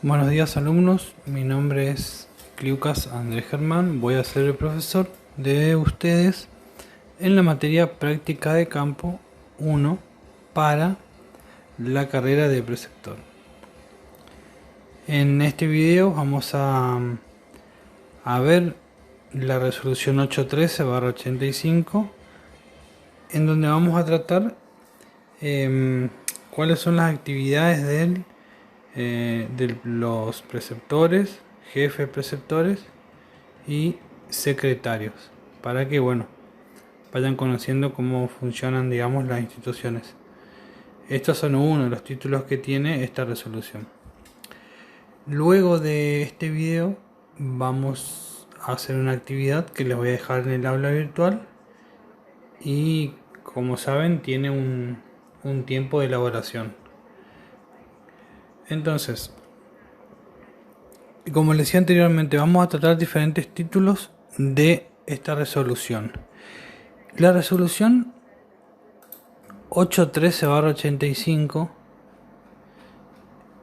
Buenos días alumnos, mi nombre es Cliucas Andrés Germán, voy a ser el profesor de ustedes en la materia práctica de campo 1 para la carrera de preceptor. En este video vamos a ver la resolución 813/85 en donde vamos a tratar cuáles son las actividades de los preceptores, jefes preceptores y secretarios, para que vayan conociendo cómo funcionan, digamos, las instituciones. Estos son uno de los títulos que tiene esta resolución. Luego de este video vamos a hacer una actividad que les voy a dejar en el aula virtual y, como saben, tiene un tiempo de elaboración. Entonces, como les decía anteriormente, vamos a tratar diferentes títulos de esta resolución. La resolución 813/85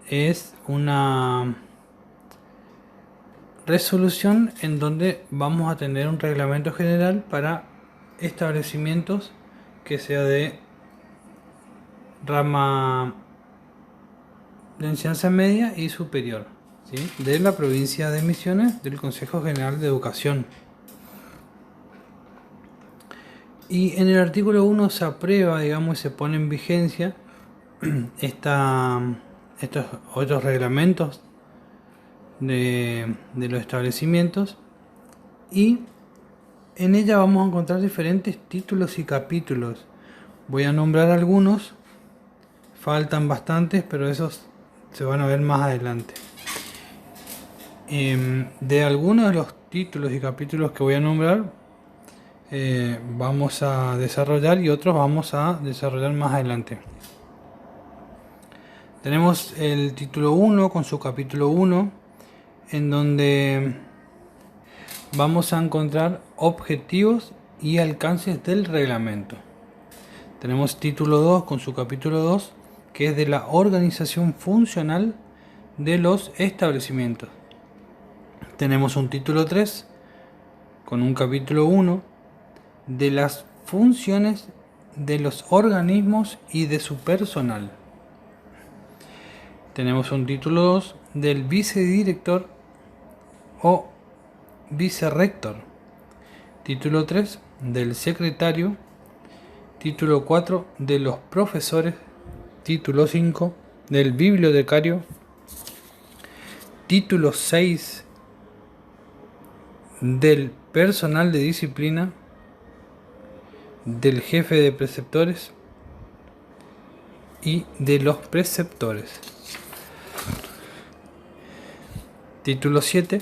es una resolución en donde vamos a tener un reglamento general para establecimientos que sea de rama de enseñanza media y superior, ¿sí?, de la provincia de Misiones, del Consejo General de Educación. Y en el artículo 1 se aprueba, digamos, y se pone en vigencia estos otros reglamentos de los establecimientos, y en ella vamos a encontrar diferentes títulos y capítulos. Voy a nombrar algunos, faltan bastantes, pero esos se van a ver más adelante. De algunos de los títulos y capítulos que voy a nombrar vamos a desarrollar, y otros vamos a desarrollar más adelante. Tenemos el título 1 con su capítulo 1, en donde vamos a encontrar objetivos y alcances del reglamento. Tenemos título 2 con su capítulo 2, que es de la organización funcional de los establecimientos. Tenemos un título 3 con un capítulo 1 de las funciones de los organismos y de su personal. Tenemos un título 2 del vicedirector o vicerrector. Título 3 del secretario. Título 4 de los profesores. Título 5 del bibliotecario. Título 6 del personal de disciplina, del jefe de preceptores y de los preceptores. Título 7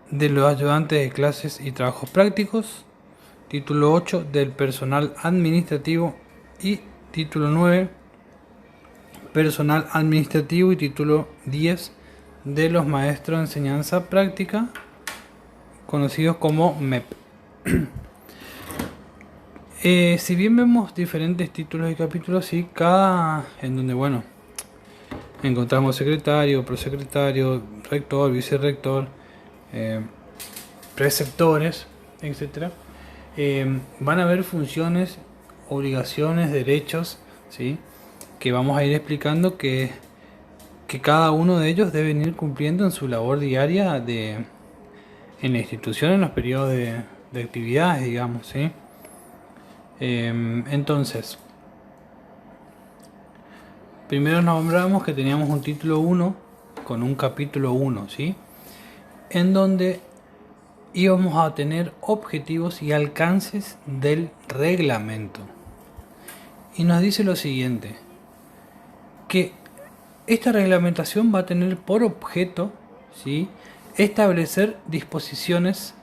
de los ayudantes de clases y trabajos prácticos. Título 8 del personal administrativo y título 9 personal administrativo, y título 10 de los maestros de enseñanza práctica, conocidos como MEP. Si bien vemos diferentes títulos y capítulos, y cada en donde encontramos secretario, prosecretario, rector, vicerrector, preceptores, etc. Van a haber funciones, obligaciones, derechos, ¿sí?, que vamos a ir explicando que cada uno de ellos deben ir cumpliendo en su labor diaria en la institución, en los periodos de actividades, digamos, ¿sí? Entonces, primero nombramos que teníamos un título 1 con un capítulo 1, ¿sí?, en donde íbamos a tener objetivos y alcances del reglamento. Y nos dice lo siguiente, que esta reglamentación va a tener por objeto, ¿sí?, establecer disposiciones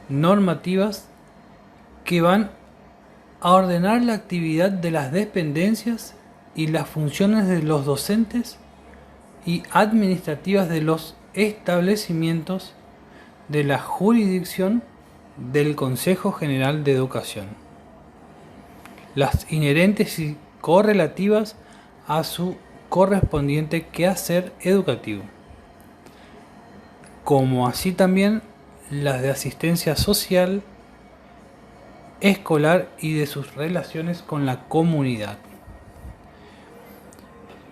normativas que van a ordenar la actividad de las dependencias y las funciones de los docentes y administrativas de los establecimientos de la jurisdicción del Consejo General de Educación, las inherentes y correlativas a su correspondiente quehacer educativo, como así también las de asistencia social, escolar y de sus relaciones con la comunidad,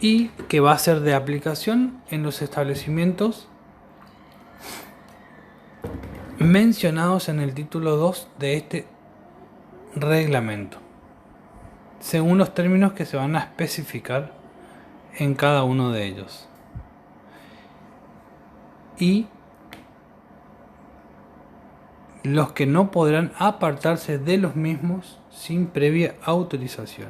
y que va a ser de aplicación en los establecimientos mencionados en el título 2 de este reglamento, según los términos que se van a especificar en cada uno de ellos. Y los que no podrán apartarse de los mismos sin previa autorización.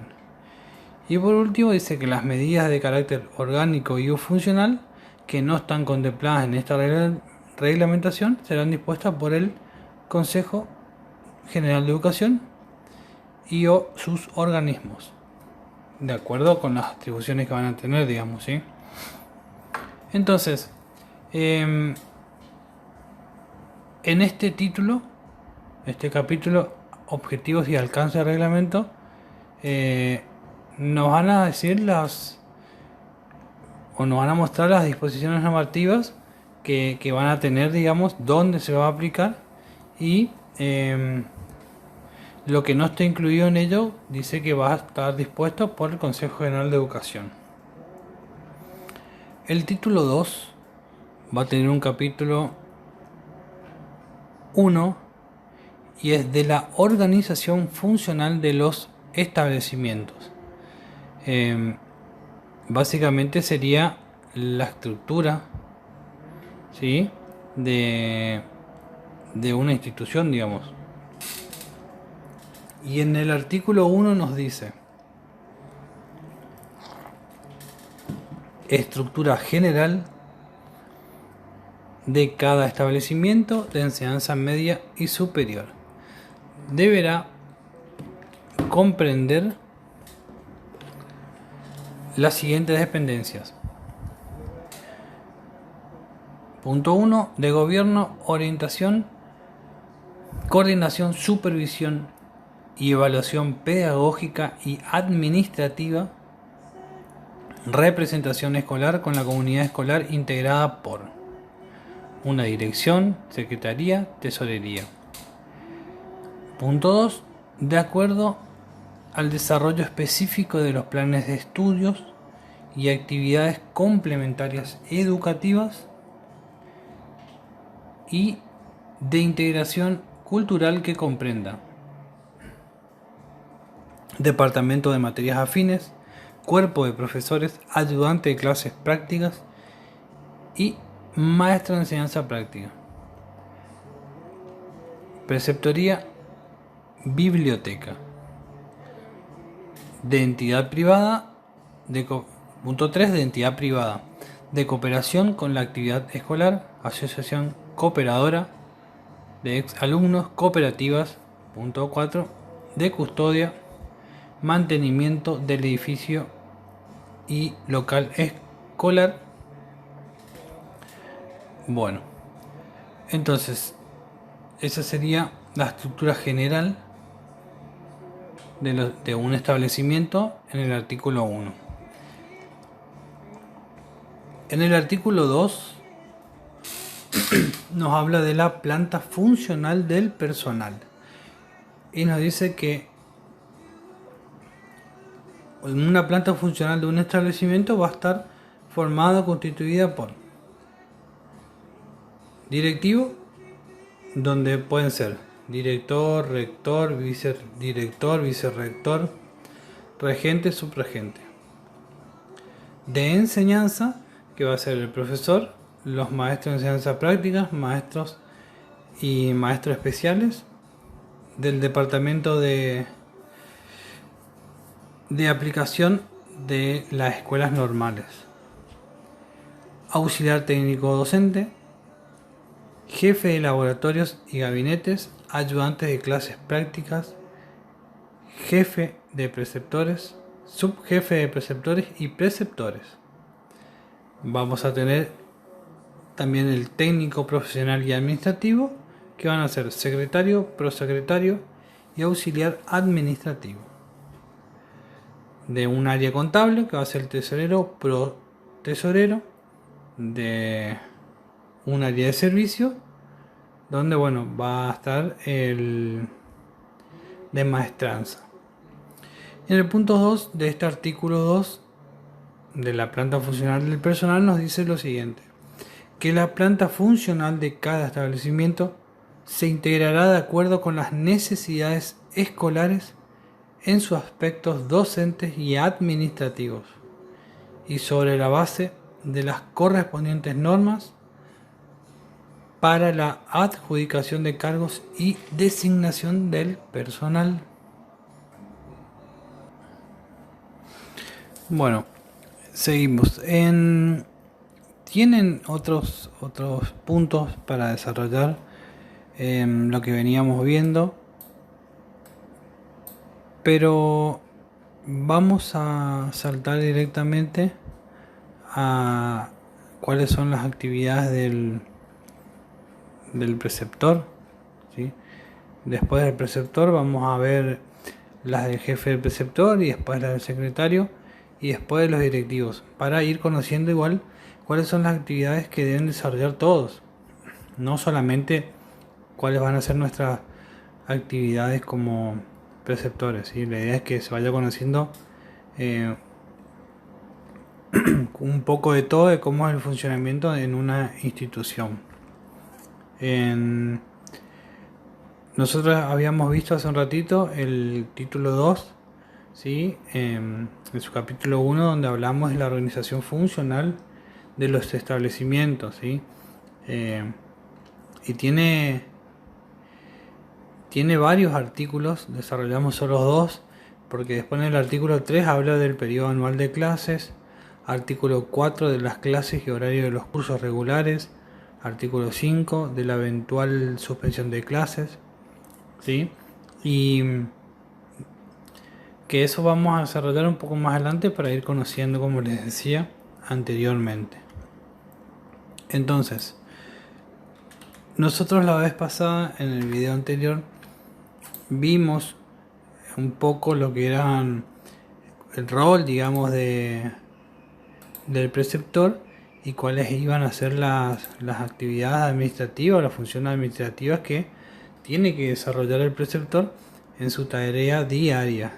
Y por último dice que las medidas de carácter orgánico y o funcional que no están contempladas en esta reglamentación serán dispuestas por el Consejo General de Educación y o sus organismos, de acuerdo con las atribuciones que van a tener, digamos, ¿sí? Entonces, en este título, este capítulo, objetivos y alcance del reglamento, nos van a decir nos van a mostrar las disposiciones normativas que van a tener, digamos, dónde se va a aplicar, y lo que no está incluido en ello dice que va a estar dispuesto por el Consejo General de Educación. El título 2 va a tener un capítulo 1 y es de la organización funcional de los establecimientos. Básicamente sería la estructura, ¿sí?, de una institución, digamos. Y en el artículo 1 nos dice: estructura general de cada establecimiento de enseñanza media y superior. Deberá comprender las siguientes dependencias. Punto 1. De gobierno, orientación, coordinación, supervisión y evaluación pedagógica y administrativa. Representación escolar con la comunidad escolar integrada por una dirección, secretaría, tesorería. Punto 2. De acuerdo al desarrollo específico de los planes de estudios y actividades complementarias educativas y de integración cultural que comprenda departamento de materias afines, cuerpo de profesores, ayudante de clases prácticas y maestro de enseñanza práctica. Preceptoría, biblioteca. De entidad privada, punto 3, de entidad privada, de cooperación con la actividad escolar, asociación cooperadora de ex alumnos, cooperativas. Punto 4, de custodia, mantenimiento del edificio y local escolar. Bueno, entonces esa sería la estructura general de un establecimiento en el artículo 1. En el artículo 2 nos habla de la planta funcional del personal y nos dice que una planta funcional de un establecimiento va a estar formada, constituida por directivo, donde pueden ser director, rector, vicedirector, vicerrector, regente, subregente. De enseñanza, que va a ser el profesor, los maestros de enseñanza práctica, maestros y maestros especiales. Del departamento de aplicación de las escuelas normales. Auxiliar técnico docente, jefe de laboratorios y gabinetes, ayudantes de clases prácticas, jefe de preceptores, subjefe de preceptores y preceptores. Vamos a tener también el técnico profesional y administrativo, que van a ser secretario, prosecretario y auxiliar administrativo. de un área contable, que va a ser el tesorero, pro tesorero, de un área de servicio, donde bueno, va a estar el de maestranza. En el punto 2 de este artículo 2 de la planta funcional del personal nos dice lo siguiente: que la planta funcional de cada establecimiento se integrará de acuerdo con las necesidades escolares en sus aspectos docentes y administrativos, y sobre la base de las correspondientes normas para la adjudicación de cargos y designación del personal. Bueno, seguimos. Tienen otros puntos para desarrollar lo que veníamos viendo, pero vamos a saltar directamente a cuáles son las actividades del preceptor, ¿sí? Después del preceptor vamos a ver las del jefe del preceptor, y después las del secretario, y después de los directivos, para ir conociendo igual cuáles son las actividades que deben desarrollar todos, no solamente cuáles van a ser nuestras actividades como preceptores, ¿sí? La idea es que se vaya conociendo un poco de todo, de cómo es el funcionamiento en una institución. Nosotros habíamos visto hace un ratito el título 2, ¿sí? En su capítulo 1, donde hablamos de la organización funcional de los establecimientos, ¿sí? Y tiene varios artículos, desarrollamos solo dos, porque después en el artículo 3 habla del periodo anual de clases, artículo 4 de las clases y horario de los cursos regulares, artículo 5 de la eventual suspensión de clases, ¿sí? Y que eso vamos a desarrollar un poco más adelante para ir conociendo, como les decía anteriormente. Entonces, nosotros la vez pasada, en el video anterior, vimos un poco lo que era el rol, digamos, del preceptor, y cuáles iban a ser las actividades administrativas, las funciones administrativas que tiene que desarrollar el preceptor en su tarea diaria.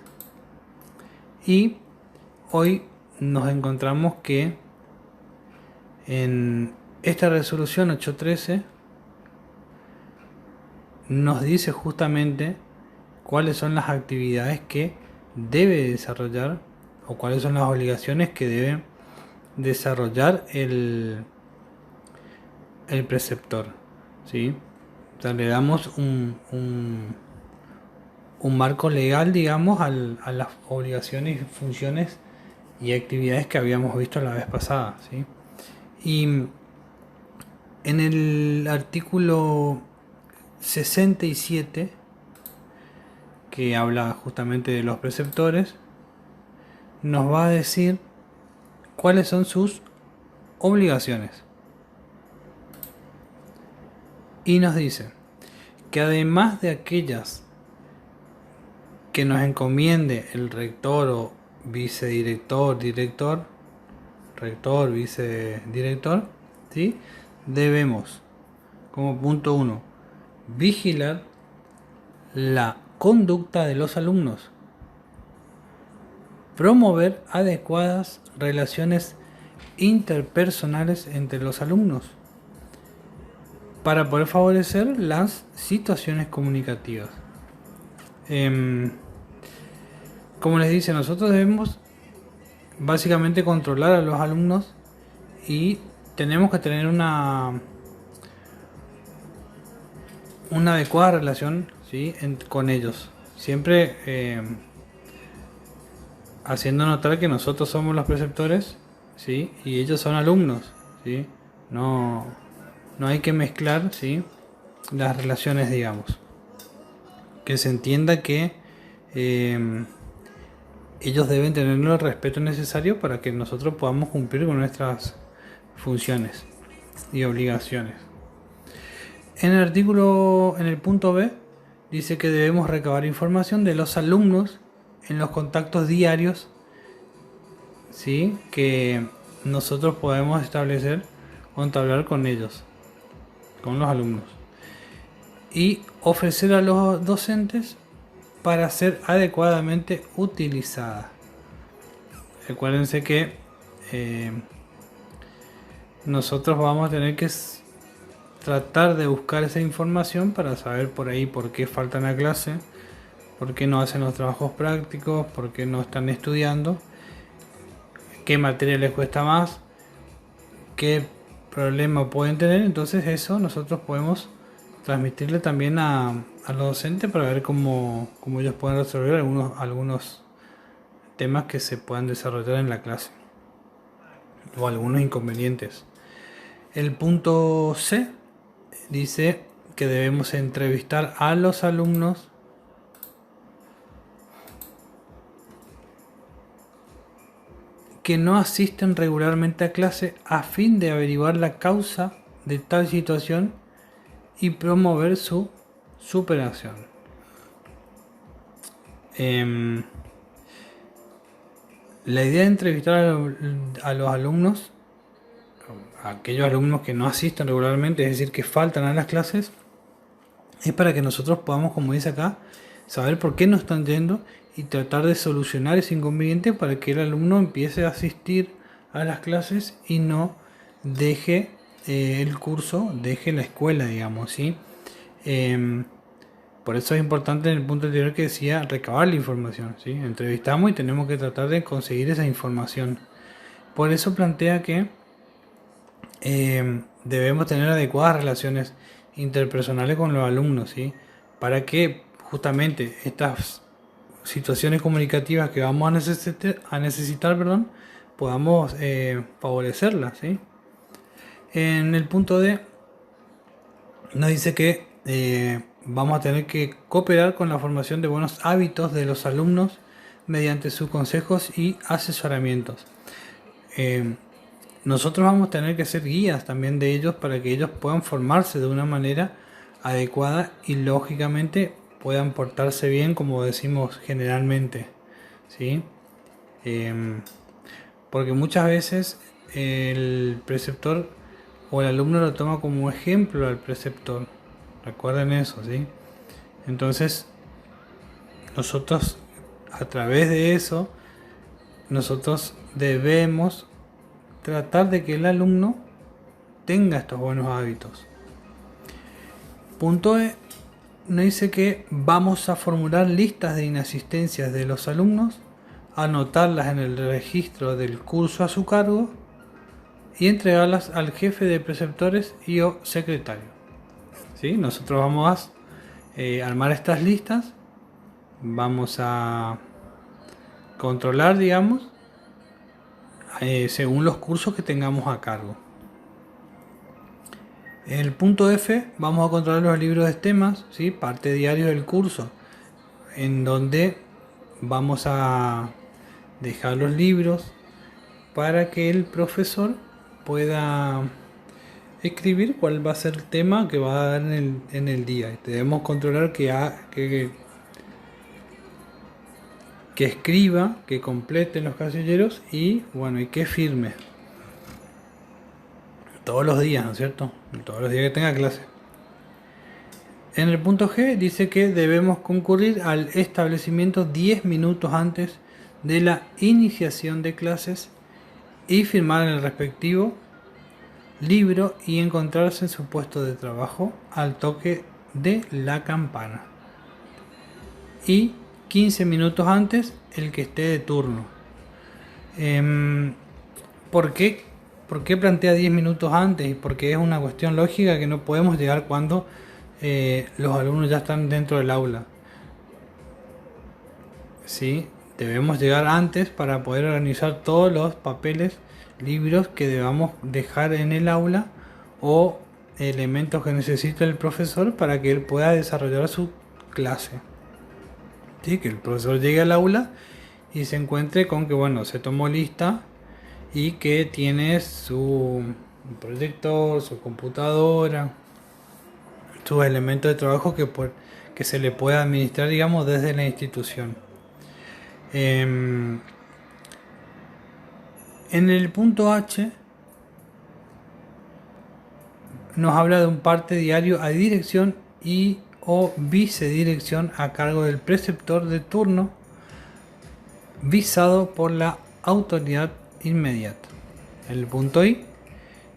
Y hoy nos encontramos que en esta resolución 813 nos dice justamente cuáles son las actividades que debe desarrollar, o cuáles son las obligaciones que debe desarrollar el preceptor, ¿sí? O sea, le damos un marco legal, digamos, a las obligaciones, funciones y actividades que habíamos visto la vez pasada, ¿sí? Y en el artículo 67, que habla justamente de los preceptores, nos va a decir cuáles son sus obligaciones. Y nos dice que además de aquellas que nos encomiende el rector o vicedirector, director, rector, vicedirector, ¿sí? Debemos, como punto 1, vigilar la conducta de los alumnos, promover adecuadas relaciones interpersonales entre los alumnos, para poder favorecer las situaciones comunicativas. Como les dice, nosotros debemos básicamente controlar a los alumnos, y tenemos que tener una adecuada relación, ¿sí? con ellos, siempre haciendo notar que nosotros somos los preceptores, ¿sí? Y ellos son alumnos, ¿sí? No hay que mezclar, ¿sí? las relaciones, digamos, que se entienda que ellos deben tener el respeto necesario para que nosotros podamos cumplir con nuestras funciones y obligaciones. En el punto B, dice que debemos recabar información de los alumnos en los contactos diarios ¿sí? Que nosotros podemos establecer o entablar con ellos, con los alumnos, y ofrecer a los docentes para ser adecuadamente utilizada. Recuérdense que eh, nosotros vamos a tener que tratar de buscar esa información para saber por ahí por qué faltan a clase, por qué no hacen los trabajos prácticos, por qué no están estudiando, qué materia les cuesta más, qué problema pueden tener. Entonces eso nosotros podemos transmitirle también a los docentes para ver cómo ellos pueden resolver algunos temas que se puedan desarrollar en la clase o algunos inconvenientes. El punto C dice que debemos entrevistar a los alumnos que no asisten regularmente a clase a fin de averiguar la causa de tal situación y promover su superación. La idea de entrevistar a los alumnos, a aquellos alumnos que no asisten regularmente, es decir, que faltan a las clases, es para que nosotros podamos, como dice acá, saber por qué no están yendo y tratar de solucionar ese inconveniente para que el alumno empiece a asistir a las clases y no deje el curso, deje la escuela, digamos, ¿sí? Por eso es importante en el punto anterior que decía recabar la información, ¿sí? Entrevistamos y tenemos que tratar de conseguir esa información. Por eso plantea que debemos tener adecuadas relaciones interpersonales con los alumnos, ¿sí? Para que justamente estas situaciones comunicativas que vamos a necesitar, perdón, podamos favorecerlas, ¿sí? En el punto D nos dice que vamos a tener que cooperar con la formación de buenos hábitos de los alumnos mediante sus consejos y asesoramientos. Nosotros vamos a tener que ser guías también de ellos para que ellos puedan formarse de una manera adecuada y lógicamente puedan portarse bien, como decimos generalmente, ¿sí? Porque muchas veces el preceptor o el alumno lo toma como ejemplo al preceptor. Recuerden eso, ¿sí? Entonces, nosotros a través de eso, nosotros debemos tratar de que el alumno tenga estos buenos hábitos. Punto E nos dice que vamos a formular listas de inasistencias de los alumnos, anotarlas en el registro del curso a su cargo y entregarlas al jefe de preceptores y o secretario. ¿Sí? Nosotros vamos a armar estas listas, vamos a controlar, digamos, según los cursos que tengamos a cargo. En el punto F vamos a controlar los libros de temas, ¿sí? Parte diario del curso, en donde vamos a dejar los libros para que el profesor pueda escribir cuál va a ser el tema que va a dar en el día. Debemos controlar que escriba, que complete los casilleros y bueno, y que firme. Todos los días, ¿no es cierto? Todos los días que tenga clase. En el punto G dice que debemos concurrir al establecimiento 10 minutos antes de la iniciación de clases y firmar el respectivo libro y encontrarse en su puesto de trabajo al toque de la campana. Y 15 minutos antes el que esté de turno. ¿Por qué plantea 10 minutos antes? Porque es una cuestión lógica que no podemos llegar cuando los alumnos ya están dentro del aula. ¿Sí? Debemos llegar antes para poder organizar todos los papeles, libros que debamos dejar en el aula o elementos que necesite el profesor para que él pueda desarrollar su clase. ¿Sí? Que el profesor llegue al aula y se encuentre con que bueno, se tomó lista y que tiene su proyector, su computadora, sus elementos de trabajo que se le pueda administrar, digamos, desde la institución. En el punto H nos habla de un parte diario a dirección y o vicedirección a cargo del preceptor de turno visado por la autoridad inmediata. En el punto I,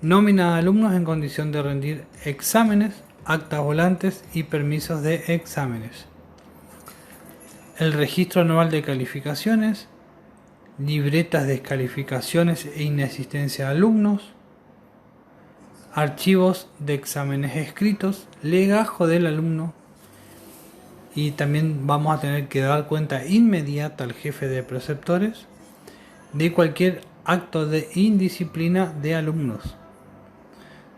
nómina de alumnos en condición de rendir exámenes, actas volantes y permisos de exámenes. El registro anual de calificaciones, libretas de descalificaciones e inasistencia de alumnos, archivos de exámenes escritos, legajo del alumno, y también vamos a tener que dar cuenta inmediata al jefe de preceptores de cualquier acto de indisciplina de alumnos.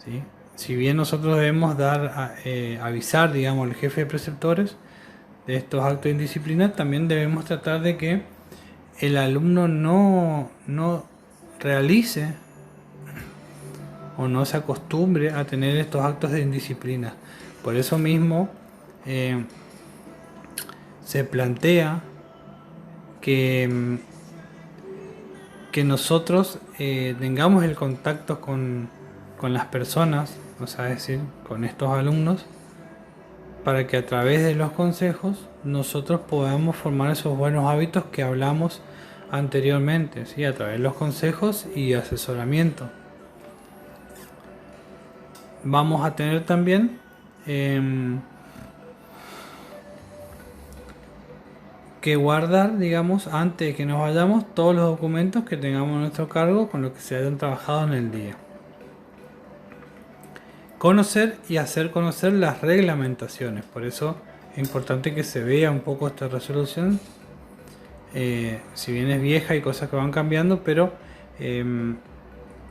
¿Sí? Si bien nosotros debemos avisar, digamos, al jefe de preceptores de estos actos de indisciplina, también debemos tratar de que el alumno no realice o no se acostumbre a tener estos actos de indisciplina. Por eso mismo se plantea que nosotros tengamos el contacto con las personas, o sea, es decir, con estos alumnos, para que a través de los consejos nosotros podamos formar esos buenos hábitos que hablamos anteriormente, ¿sí? A través de los consejos y asesoramiento. Vamos a tener también que guardar, digamos, antes de que nos vayamos, todos los documentos que tengamos a nuestro cargo con los que se hayan trabajado en el día. Conocer y hacer conocer las reglamentaciones. Por eso es importante que se vea un poco esta resolución. Si bien es vieja, hay cosas que van cambiando, pero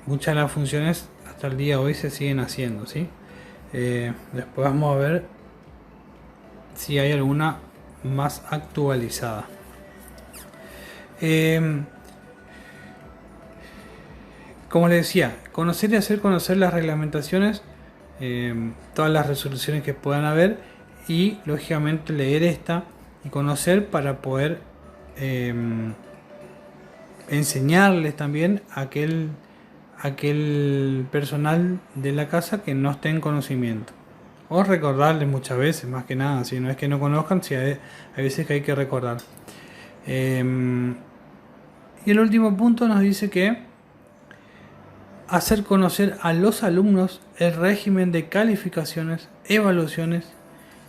muchas de las funciones hasta el día de hoy se siguen haciendo, ¿sí? Después vamos a ver si hay alguna más actualizada. Como les decía, conocer y hacer conocer las reglamentaciones, todas las resoluciones que puedan haber, y lógicamente leer esta y conocer para poder enseñarles también a aquel personal de la casa que no esté en conocimiento, o recordarles muchas veces, más que nada, si no es que no conozcan, si hay veces que hay que recordar. Y el último punto nos dice que hacer conocer a los alumnos el régimen de calificaciones, evaluaciones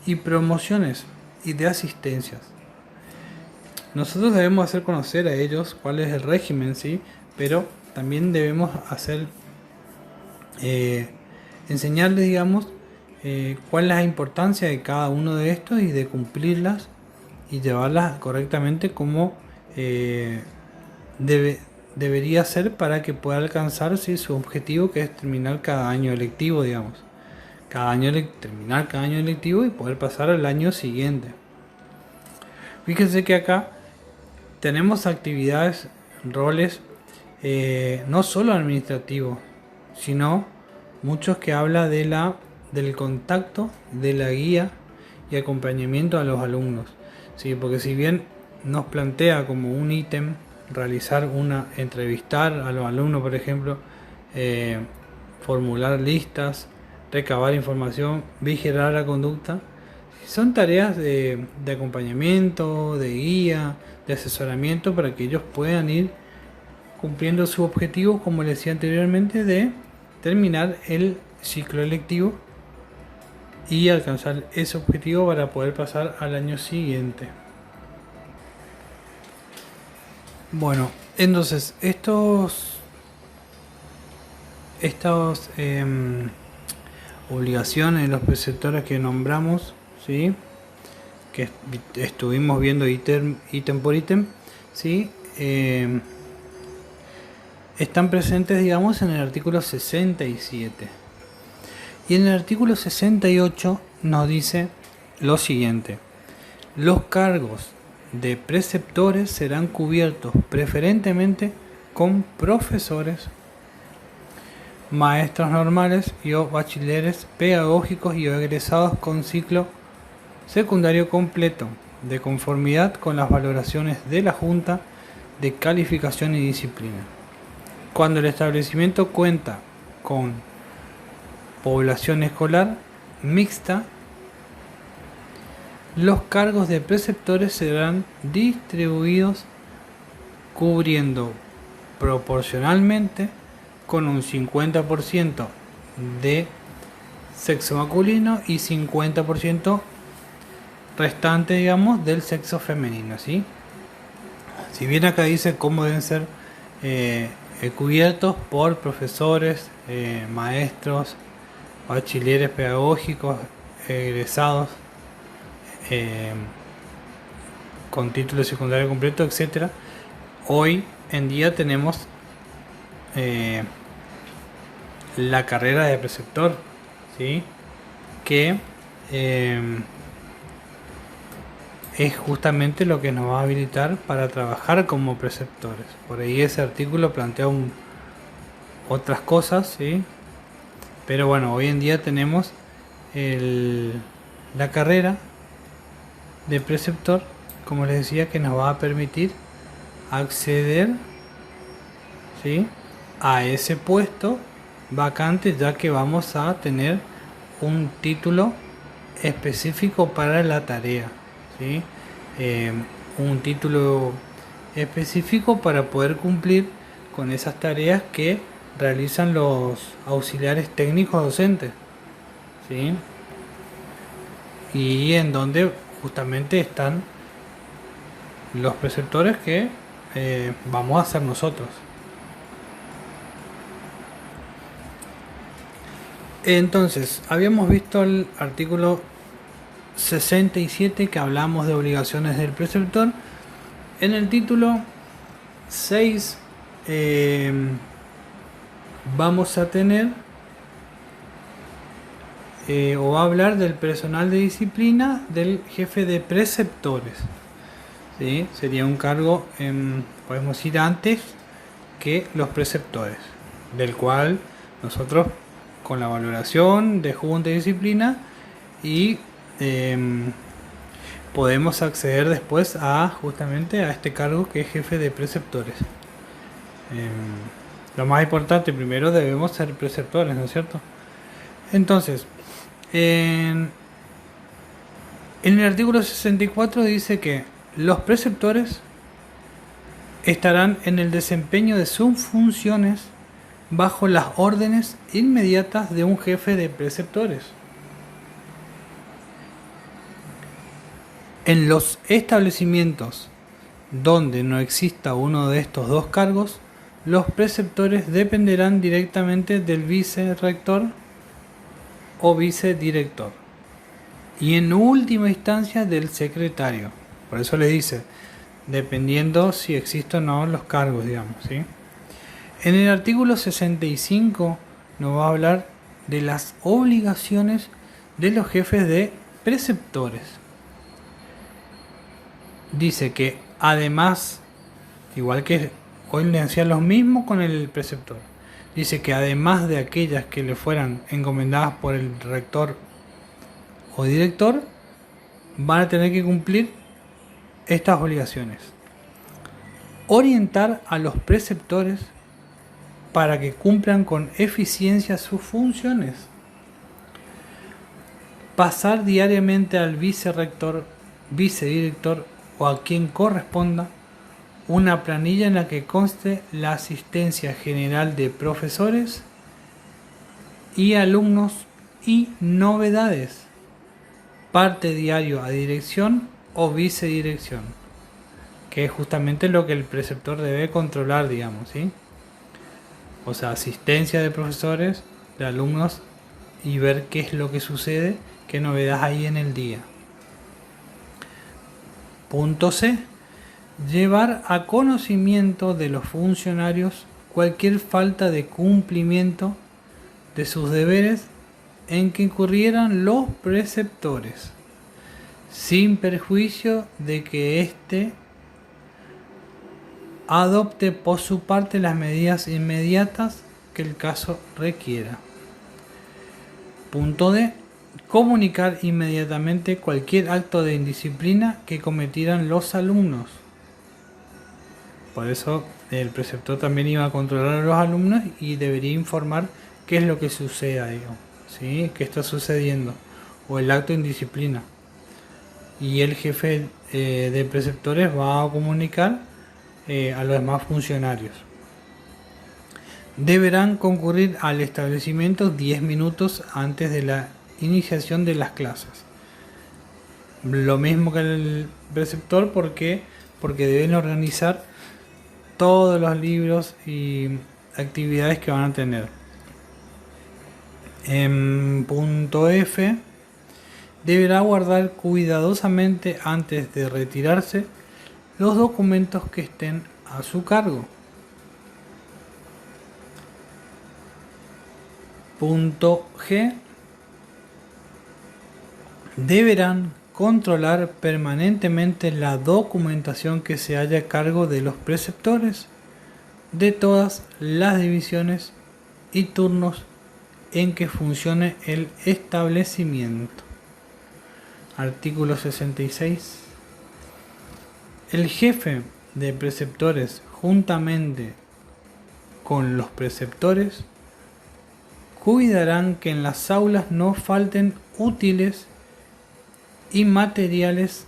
y promociones y de asistencias. Nosotros debemos hacer conocer a ellos cuál es el régimen, ¿sí? Pero también debemos enseñarles, digamos, cuál es la importancia de cada uno de estos y de cumplirlas y llevarlas correctamente como debería ser para que pueda alcanzar, ¿sí?, su objetivo, que es terminar cada año lectivo, digamos. Terminar cada año lectivo y poder pasar al año siguiente. Fíjense que acá tenemos actividades, roles, no solo administrativos, sino muchos que habla del contacto, de la guía y acompañamiento a los alumnos, ¿sí? Porque si bien nos plantea como un ítem entrevistar a los alumnos, por ejemplo, formular listas, recabar información, vigilar la conducta, son tareas de acompañamiento, de guía, de asesoramiento, para que ellos puedan ir cumpliendo su objetivo, como les decía anteriormente, de terminar el ciclo lectivo y alcanzar ese objetivo para poder pasar al año siguiente. Bueno, entonces estas obligaciones de los preceptores que nombramos, ¿sí?, que estuvimos viendo ítem por ítem, ¿sí?, están presentes, digamos, en el artículo 67. Y en el artículo 68 nos dice lo siguiente: los cargos de preceptores serán cubiertos preferentemente con profesores, maestros normales y o bachilleres pedagógicos y egresados con ciclo secundario completo, de conformidad con las valoraciones de la Junta de Calificación y Disciplina. Cuando el establecimiento cuenta con población escolar mixta, los cargos de preceptores serán distribuidos cubriendo proporcionalmente con un 50% de sexo masculino y 50% restante, digamos, del sexo femenino, ¿sí? Si bien acá dice cómo deben ser cubiertos por profesores, maestros, bachilleres pedagógicos, egresados, con título secundario completo, etcétera. Hoy en día tenemos la carrera de preceptor, ¿sí? Que es justamente lo que nos va a habilitar para trabajar como preceptores. Por ahí ese artículo plantea otras cosas, ¿sí? Pero bueno, hoy en día tenemos la carrera de preceptor, como les decía, que nos va a permitir acceder, ¿sí?, a ese puesto vacante, ya que vamos a tener un título específico para la tarea, ¿sí? Un título específico para poder cumplir con esas tareas que realizan los auxiliares técnicos docentes, ¿sí? Y en donde justamente están los preceptores que vamos a hacer nosotros. Entonces, habíamos visto el artículo 67 que hablamos de obligaciones del preceptor. En el título 6 vamos a tener o va a hablar del personal de disciplina del jefe de preceptores, ¿sí? Sería un cargo, podemos ir antes que los preceptores, del cual nosotros con la valoración de junta de disciplina y podemos acceder después a justamente a este cargo que es jefe de preceptores. Lo más importante, primero debemos ser preceptores, ¿no es cierto? Entonces, en el artículo 64 dice que los preceptores estarán en el desempeño de sus funciones bajo las órdenes inmediatas de un jefe de preceptores. En los establecimientos donde no exista uno de estos dos cargos, los preceptores dependerán directamente del vicerrector o vicedirector y en última instancia del secretario. Por eso le dice, dependiendo si existen o no los cargos, digamos, ¿sí? En el artículo 65 nos va a hablar de las obligaciones de los jefes de preceptores. Dice que además, igual que hoy le hacían lo mismo con el preceptor, dice que además de aquellas que le fueran encomendadas por el rector o director, van a tener que cumplir estas obligaciones: orientar a los preceptores para que cumplan con eficiencia sus funciones, pasar diariamente al vicerrector, vicedirector o a quien corresponda una planilla en la que conste la asistencia general de profesores y alumnos y novedades, parte diario a dirección o vicedirección, que es justamente lo que el preceptor debe controlar, digamos, ¿sí? O sea, asistencia de profesores, de alumnos, y ver qué es lo que sucede, qué novedades hay en el día. Punto C. Llevar a conocimiento de los funcionarios cualquier falta de cumplimiento de sus deberes en que incurrieran los preceptores, sin perjuicio de que éste adopte por su parte las medidas inmediatas que el caso requiera. Punto D. Comunicar inmediatamente cualquier acto de indisciplina que cometieran los alumnos. Por eso el preceptor también iba a controlar a los alumnos y debería informar qué es lo que sucede, digamos, ¿sí? ¿Qué está sucediendo? O el acto de indisciplina. Y el jefe de preceptores va a comunicar a los demás funcionarios. Deberán concurrir al establecimiento 10 minutos antes de la iniciación de las clases. Lo mismo que el preceptor, porque deben organizar todos los libros y actividades que van a tener. En punto F, deberá guardar cuidadosamente antes de retirarse los documentos que estén a su cargo. Punto G, deberán controlar permanentemente la documentación que se haya a cargo de los preceptores de todas las divisiones y turnos en que funcione el establecimiento. Artículo 66. El jefe de preceptores, juntamente con los preceptores, cuidarán que en las aulas no falten útiles y materiales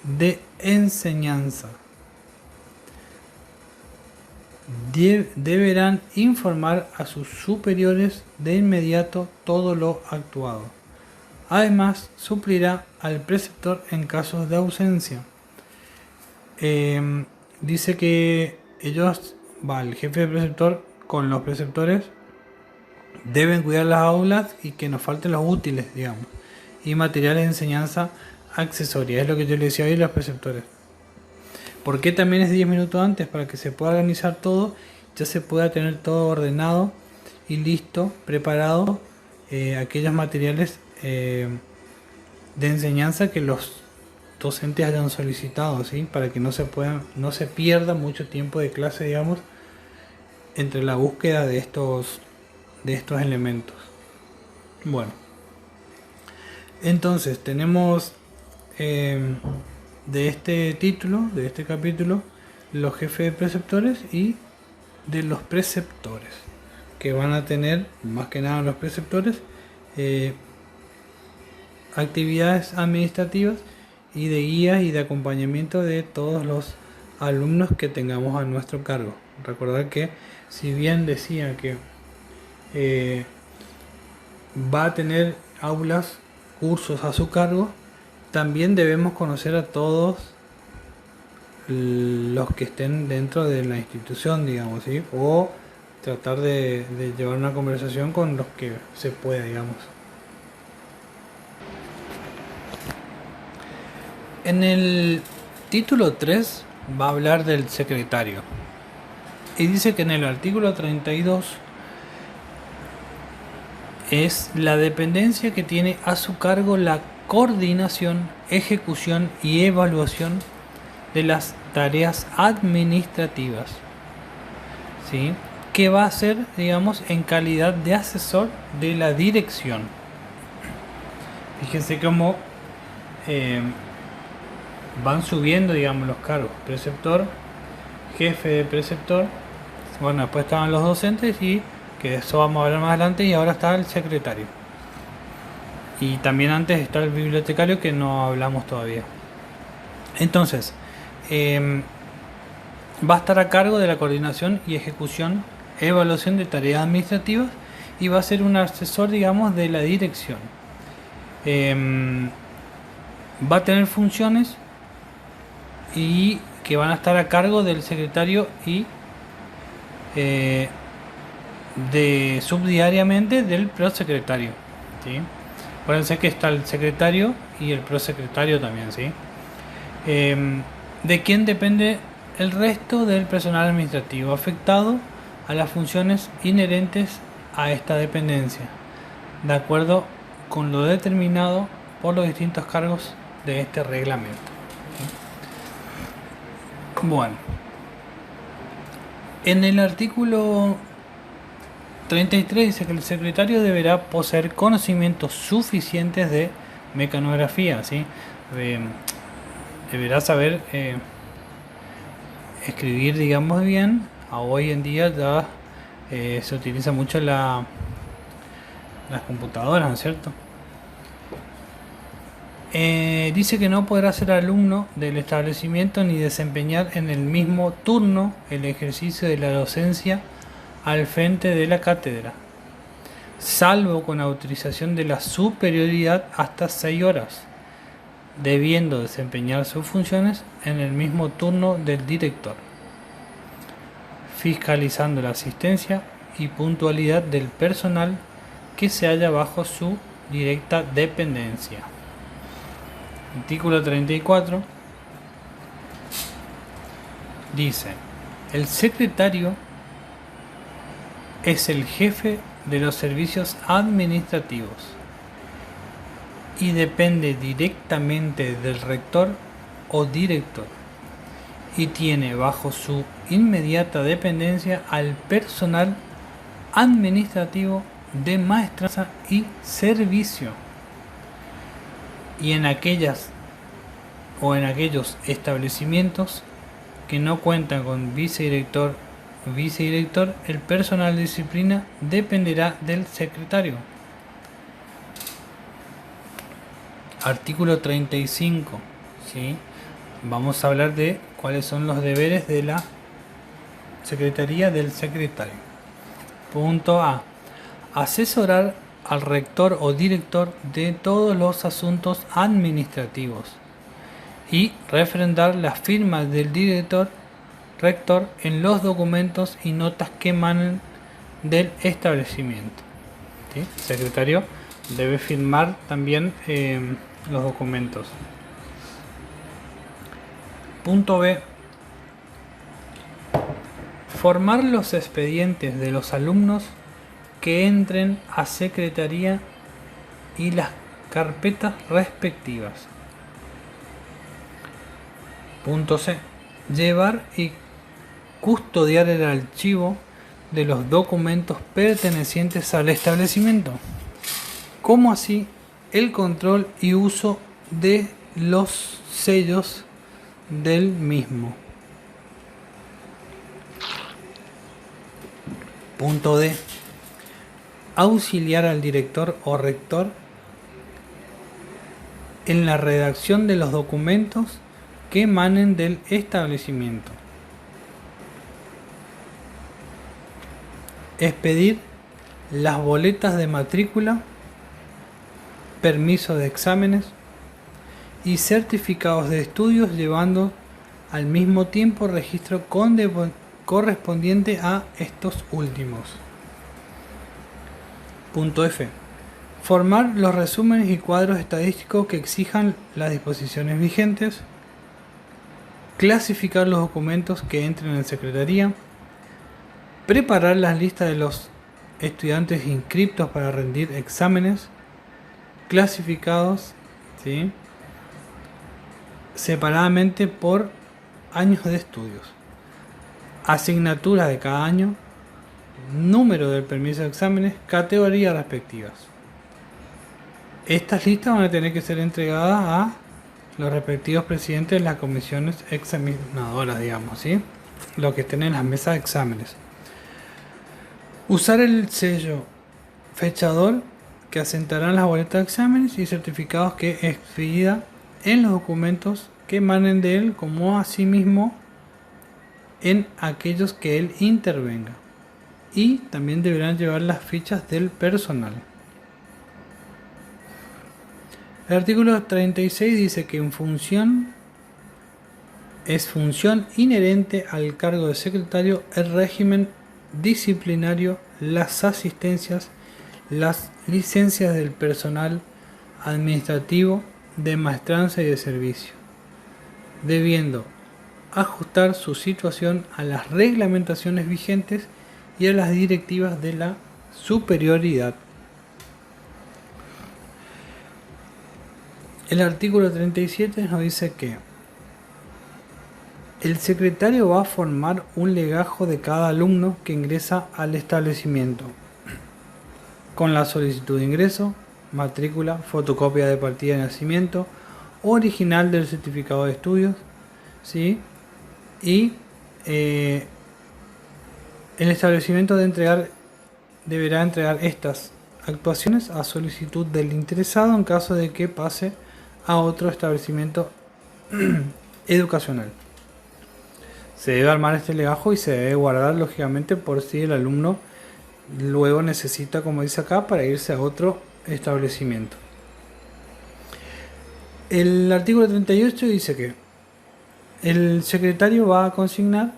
de enseñanza. Deberán informar a sus superiores de inmediato todo lo actuado. Además, suplirá al preceptor en casos de ausencia. Dice que el jefe de preceptor con los preceptores deben cuidar las aulas y que nos falten los útiles, digamos, y materiales de enseñanza accesorias. Es lo que yo le decía hoy a los preceptores. ¿Por qué también es 10 minutos antes? Para que se pueda organizar todo, ya se pueda tener todo ordenado y listo, preparado, aquellos materiales de enseñanza que los docentes hayan solicitado, ¿sí? Para que no se pierda mucho tiempo de clase, digamos, entre la búsqueda de estos elementos. Bueno, entonces tenemos de este título, de este capítulo, los jefes de preceptores y de los preceptores, que van a tener, más que nada los preceptores, actividades administrativas y de guías y de acompañamiento de todos los alumnos que tengamos a nuestro cargo. Recordar que si bien decía que va a tener aulas, cursos a su cargo, también debemos conocer a todos los que estén dentro de la institución, digamos, ¿sí? O tratar de llevar una conversación con los que se pueda, digamos. En el título 3 va a hablar del secretario. Y dice que en el artículo 32 es la dependencia que tiene a su cargo la coordinación, ejecución y evaluación de las tareas administrativas, ¿sí? Que va a ser, digamos, en calidad de asesor de la dirección. Fíjense cómo van subiendo, digamos, los cargos: preceptor, jefe de preceptor, bueno, después estaban los docentes, y que de eso vamos a hablar más adelante, y ahora está el secretario. Y también antes está el bibliotecario, que no hablamos todavía. Entonces, va a estar a cargo de la coordinación y ejecución, evaluación de tareas administrativas, y va a ser un asesor, digamos, de la dirección. Va a tener funciones y que van a estar a cargo del secretario y de subdiariamente del prosecretario, ¿sí? Acuérdense que está el secretario y el prosecretario también, ¿sí? De quien depende el resto del personal administrativo afectado a las funciones inherentes a esta dependencia, de acuerdo con lo determinado por los distintos cargos de este reglamento. Bueno, en el artículo 33 dice que el secretario deberá poseer conocimientos suficientes de mecanografía, ¿sí? Deberá saber escribir, digamos bien, a hoy en día ya se utiliza mucho las computadoras, ¿no es cierto? Dice que no podrá ser alumno del establecimiento ni desempeñar en el mismo turno el ejercicio de la docencia al frente de la cátedra, salvo con autorización de la superioridad hasta 6 horas, debiendo desempeñar sus funciones en el mismo turno del director, fiscalizando la asistencia y puntualidad del personal que se halla bajo su directa dependencia. Artículo 34 dice: el secretario es el jefe de los servicios administrativos y depende directamente del rector o director y tiene bajo su inmediata dependencia al personal administrativo de maestranza y servicio, y en aquellos establecimientos que no cuentan con vicedirector, el personal de disciplina dependerá del secretario. Artículo 35, ¿sí? Vamos a hablar de cuáles son los deberes de la secretaría del secretario. Punto A: asesorar al rector o director de todos los asuntos administrativos y refrendar las firmas del rector en los documentos y notas que emanen del establecimiento. ¿Sí? El secretario debe firmar también los documentos. Punto B: formar los expedientes de los alumnos que entren a secretaría y las carpetas respectivas. Punto C: llevar y custodiar el archivo de los documentos pertenecientes al establecimiento, como así el control y uso de los sellos del mismo. Punto D: auxiliar al director o rector en la redacción de los documentos que emanen del establecimiento. Expedir las boletas de matrícula, permiso de exámenes y certificados de estudios, llevando al mismo tiempo registro correspondiente a estos últimos. Punto F: formar los resúmenes y cuadros estadísticos que exijan las disposiciones vigentes, clasificar los documentos que entren en secretaría, preparar las listas de los estudiantes inscriptos para rendir exámenes clasificados, ¿sí?, separadamente por años de estudios, asignaturas de cada año, número del permiso de exámenes, categorías respectivas. Estas listas van a tener que ser entregadas a los respectivos presidentes de las comisiones examinadoras, digamos, ¿sí?, los que estén en las mesas de exámenes. Usar el sello fechador que asentarán las boletas de exámenes y certificados que expida en los documentos que emanen de él, como asimismo en aquellos que él intervenga. Y también deberán llevar las fichas del personal. El artículo 36 dice que es función inherente al cargo de secretario el régimen disciplinario, las asistencias, las licencias del personal administrativo, de maestranza y de servicio, debiendo ajustar su situación a las reglamentaciones vigentes y a las directivas de la superioridad. El artículo 37 nos dice que el secretario va a formar un legajo de cada alumno que ingresa al establecimiento, con la solicitud de ingreso, matrícula, fotocopia de partida de nacimiento, original del certificado de estudios, ¿sí?, y el establecimiento deberá entregar estas actuaciones a solicitud del interesado en caso de que pase a otro establecimiento educacional. Se debe armar este legajo y se debe guardar lógicamente por si el alumno luego necesita, como dice acá, para irse a otro establecimiento. El artículo 38 dice que el secretario va a consignar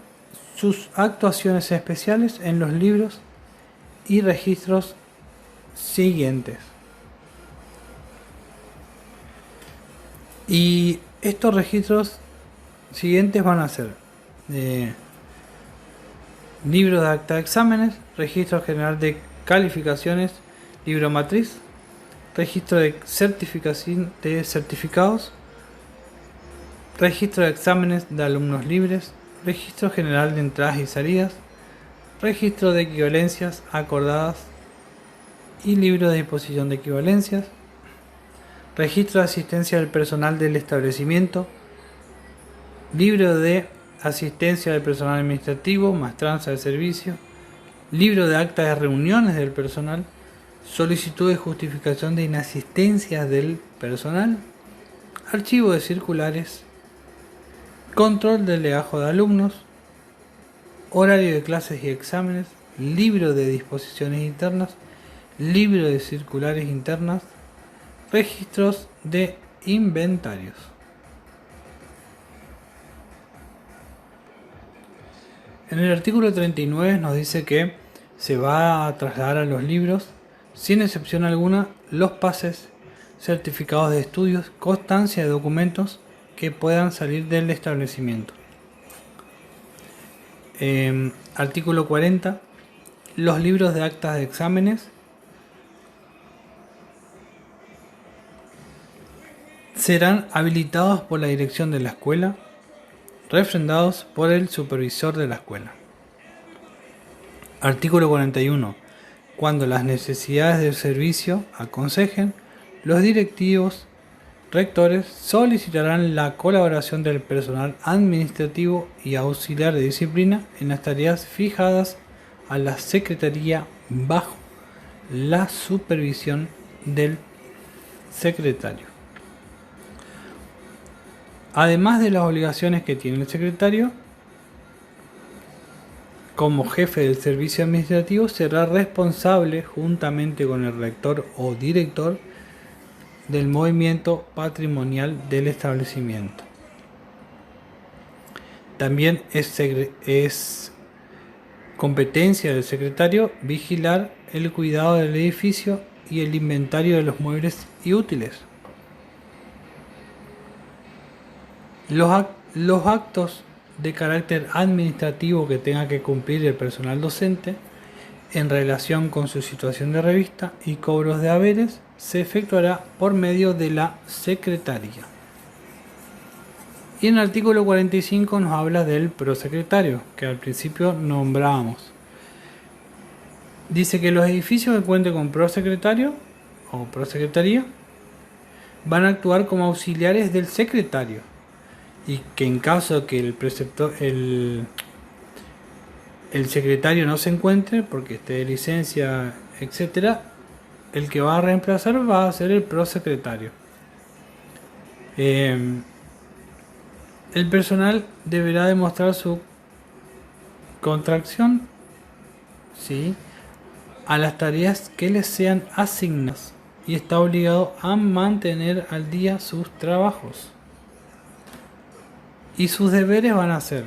sus actuaciones especiales en los libros y registros siguientes. Y estos registros siguientes van a ser libro de acta de exámenes, registro general de calificaciones, libro matriz, registro de certificación de certificados, registro de exámenes de alumnos libres, registro general de entradas y salidas, registro de equivalencias acordadas y libro de disposición de equivalencias, registro de asistencia del personal del establecimiento, libro de asistencia del personal administrativo, maestranza de servicio, libro de acta de reuniones del personal, solicitud de justificación de inasistencia del personal, archivo de circulares, control del legajo de alumnos, horario de clases y exámenes, libro de disposiciones internas, libro de circulares internas, registros de inventarios. En el artículo 39 nos dice que se va a trasladar a los libros, sin excepción alguna, los pases, certificados de estudios, constancia de documentos que puedan salir del establecimiento. Artículo 40. Los libros de actas de exámenes serán habilitados por la dirección de la escuela, refrendados por el supervisor de la escuela. Artículo 41. Cuando las necesidades del servicio aconsejen, los directivos rectores solicitarán la colaboración del personal administrativo y auxiliar de disciplina en las tareas fijadas a la Secretaría bajo la supervisión del secretario. Además de las obligaciones que tiene el secretario, como jefe del servicio administrativo será responsable, juntamente con el rector o director, del movimiento patrimonial del establecimiento. También es competencia del secretario vigilar el cuidado del edificio y el inventario de los muebles y útiles. Los actos de carácter administrativo que tenga que cumplir el personal docente en relación con su situación de revista y cobros de haberes se efectuará por medio de la secretaría. Y en el artículo 45 nos habla del prosecretario, que al principio nombrábamos. Dice que los edificios que cuenten con prosecretario o prosecretaría van a actuar como auxiliares del secretario, y que en caso que el secretario no se encuentre porque esté de licencia, etcétera, el que va a reemplazar va a ser el prosecretario. El personal deberá demostrar su contracción, ¿sí?, a las tareas que les sean asignadas y está obligado a mantener al día sus trabajos. Y sus deberes van a ser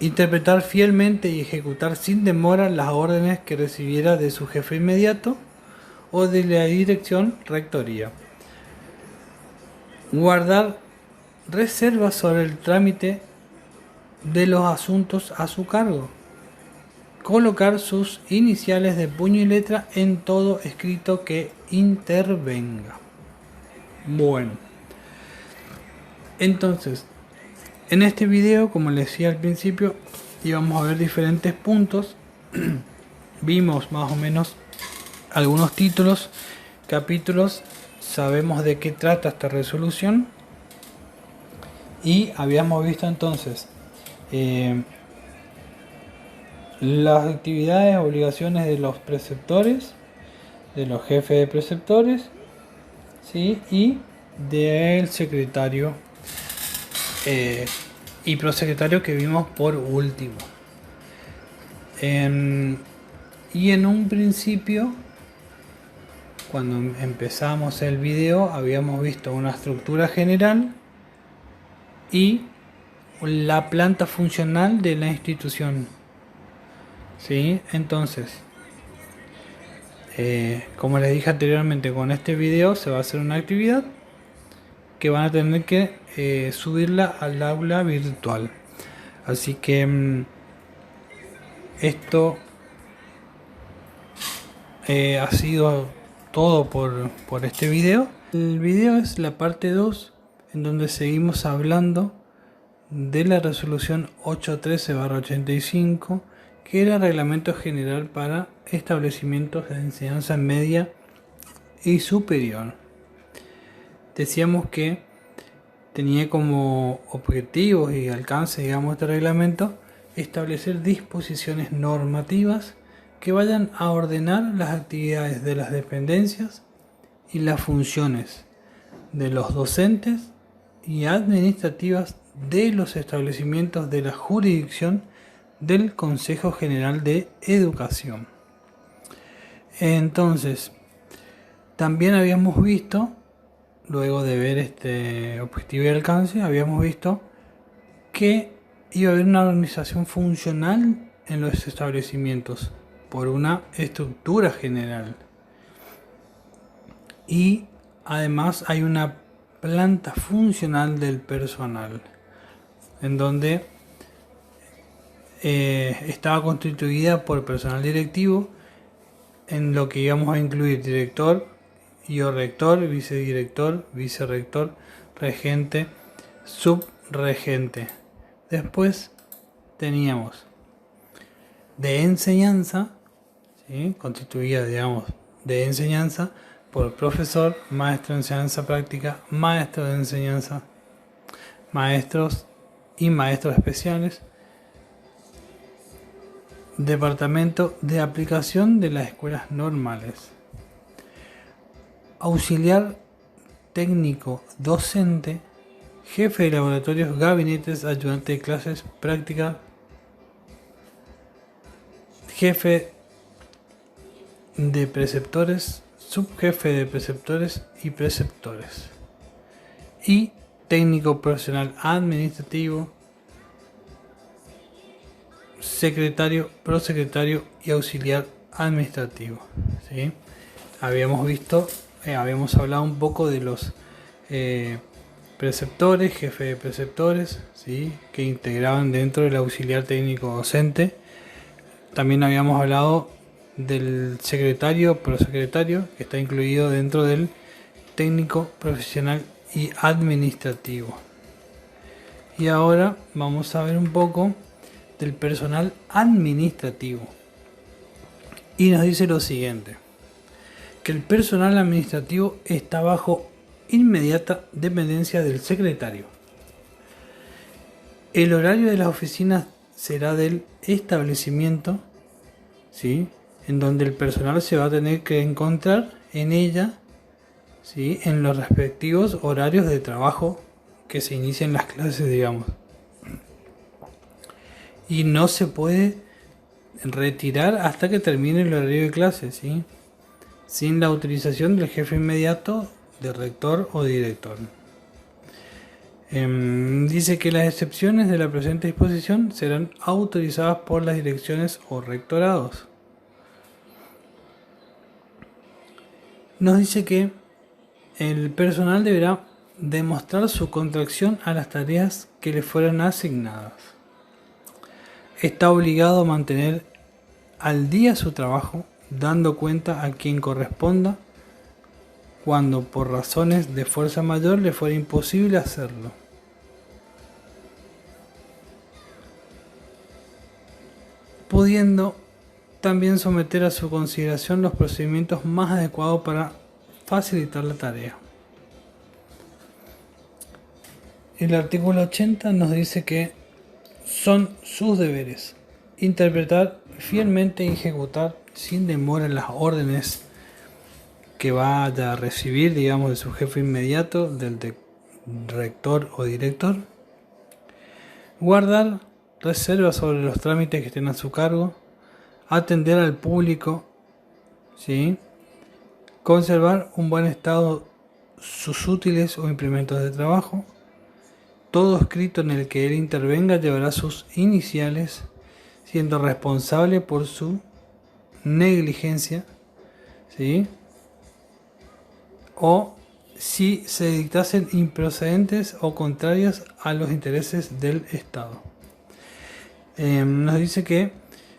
interpretar fielmente y ejecutar sin demora las órdenes que recibiera de su jefe inmediato o de la dirección rectoría. Guardar reservas sobre el trámite de los asuntos a su cargo. Colocar sus iniciales de puño y letra en todo escrito que intervenga. Bueno, entonces, en este video, como les decía al principio, íbamos a ver diferentes puntos. Vimos más o menos algunos títulos, capítulos, sabemos de qué trata esta resolución Y habíamos visto entonces las actividades, obligaciones de los preceptores, de los jefes de preceptores, ¿sí? Y del secretario y prosecretario que vimos por último. Y en un principio, cuando empezamos el video, habíamos visto una estructura general y la planta funcional de la institución. ¿Sí? Entonces, como les dije anteriormente, con este video se va a hacer una actividad que van a tener que subirla al aula virtual. Así que esto ha sido todo por este video. El video es la parte 2, en donde seguimos hablando de la resolución 813/85, que era reglamento general para establecimientos de enseñanza media y superior. Decíamos que tenía como objetivos y alcance, digamos, este reglamento, establecer disposiciones normativas que vayan a ordenar las actividades de las dependencias y las funciones de los docentes y administrativas de los establecimientos de la jurisdicción del Consejo General de Educación. Entonces, también habíamos visto, luego de ver este objetivo y alcance, habíamos visto que iba a haber una organización funcional en los establecimientos por una estructura general. Y además hay una planta funcional del personal, en donde estaba constituida por personal directivo, en lo que íbamos a incluir director y o rector, vicedirector, vicerrector, regente, subregente. Después teníamos de enseñanza, ¿sí? Constituida, digamos, de enseñanza por profesor, maestro de enseñanza práctica, maestro de enseñanza, maestros y maestros especiales, departamento de aplicación de las escuelas normales, auxiliar técnico docente, jefe de laboratorios, gabinetes, ayudante de clases, práctica, jefe de preceptores, subjefe de preceptores y preceptores, y técnico profesional administrativo, secretario, prosecretario y auxiliar administrativo. ¿Sí? Habíamos visto, habíamos hablado un poco de los preceptores, jefe de preceptores, ¿sí? Que integraban dentro del auxiliar técnico docente. También habíamos hablado del secretario, prosecretario, que está incluido dentro del técnico profesional y administrativo. Y ahora vamos a ver un poco del personal administrativo. Y nos dice lo siguiente: que el personal administrativo está bajo inmediata dependencia del secretario. El horario de las oficinas será del establecimiento, ¿sí? En donde el personal se va a tener que encontrar en ella, ¿sí? En los respectivos horarios de trabajo que se inician las clases, digamos. Y no se puede retirar hasta que termine el horario de clase, ¿sí? Sin la autorización del jefe inmediato, de rector o director. Dice que las excepciones de la presente disposición serán autorizadas por las direcciones o rectorados. Nos dice que el personal deberá demostrar su contracción a las tareas que le fueran asignadas. Está obligado a mantener al día su trabajo, dando cuenta a quien corresponda cuando por razones de fuerza mayor le fuera imposible hacerlo. Pudiendo también someter a su consideración los procedimientos más adecuados para facilitar la tarea. El artículo 80 nos dice que son sus deberes interpretar fielmente y ejecutar sin demora las órdenes que vaya a recibir, digamos, de su jefe inmediato, del rector o director, guardar reservas sobre los trámites que estén a su cargo, atender al público, ¿sí? Conservar un buen estado sus útiles o implementos de trabajo. Todo escrito en el que él intervenga llevará sus iniciales, siendo responsable por su negligencia, ¿sí? O si se dictasen improcedentes o contrarias a los intereses del Estado. Nos dice que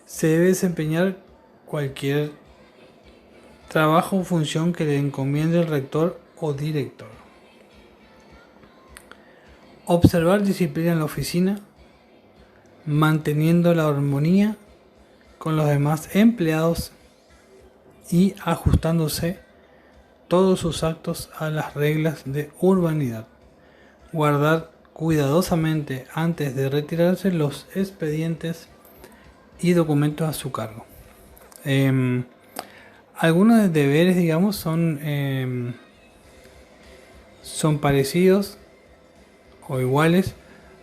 se debe desempeñar cualquier trabajo o función que le encomiende el rector o director. Observar disciplina en la oficina, manteniendo la armonía con los demás empleados y ajustándose todos sus actos a las reglas de urbanidad. Guardar cuidadosamente antes de retirarse los expedientes y documentos a su cargo. Algunos deberes, digamos, son parecidos o iguales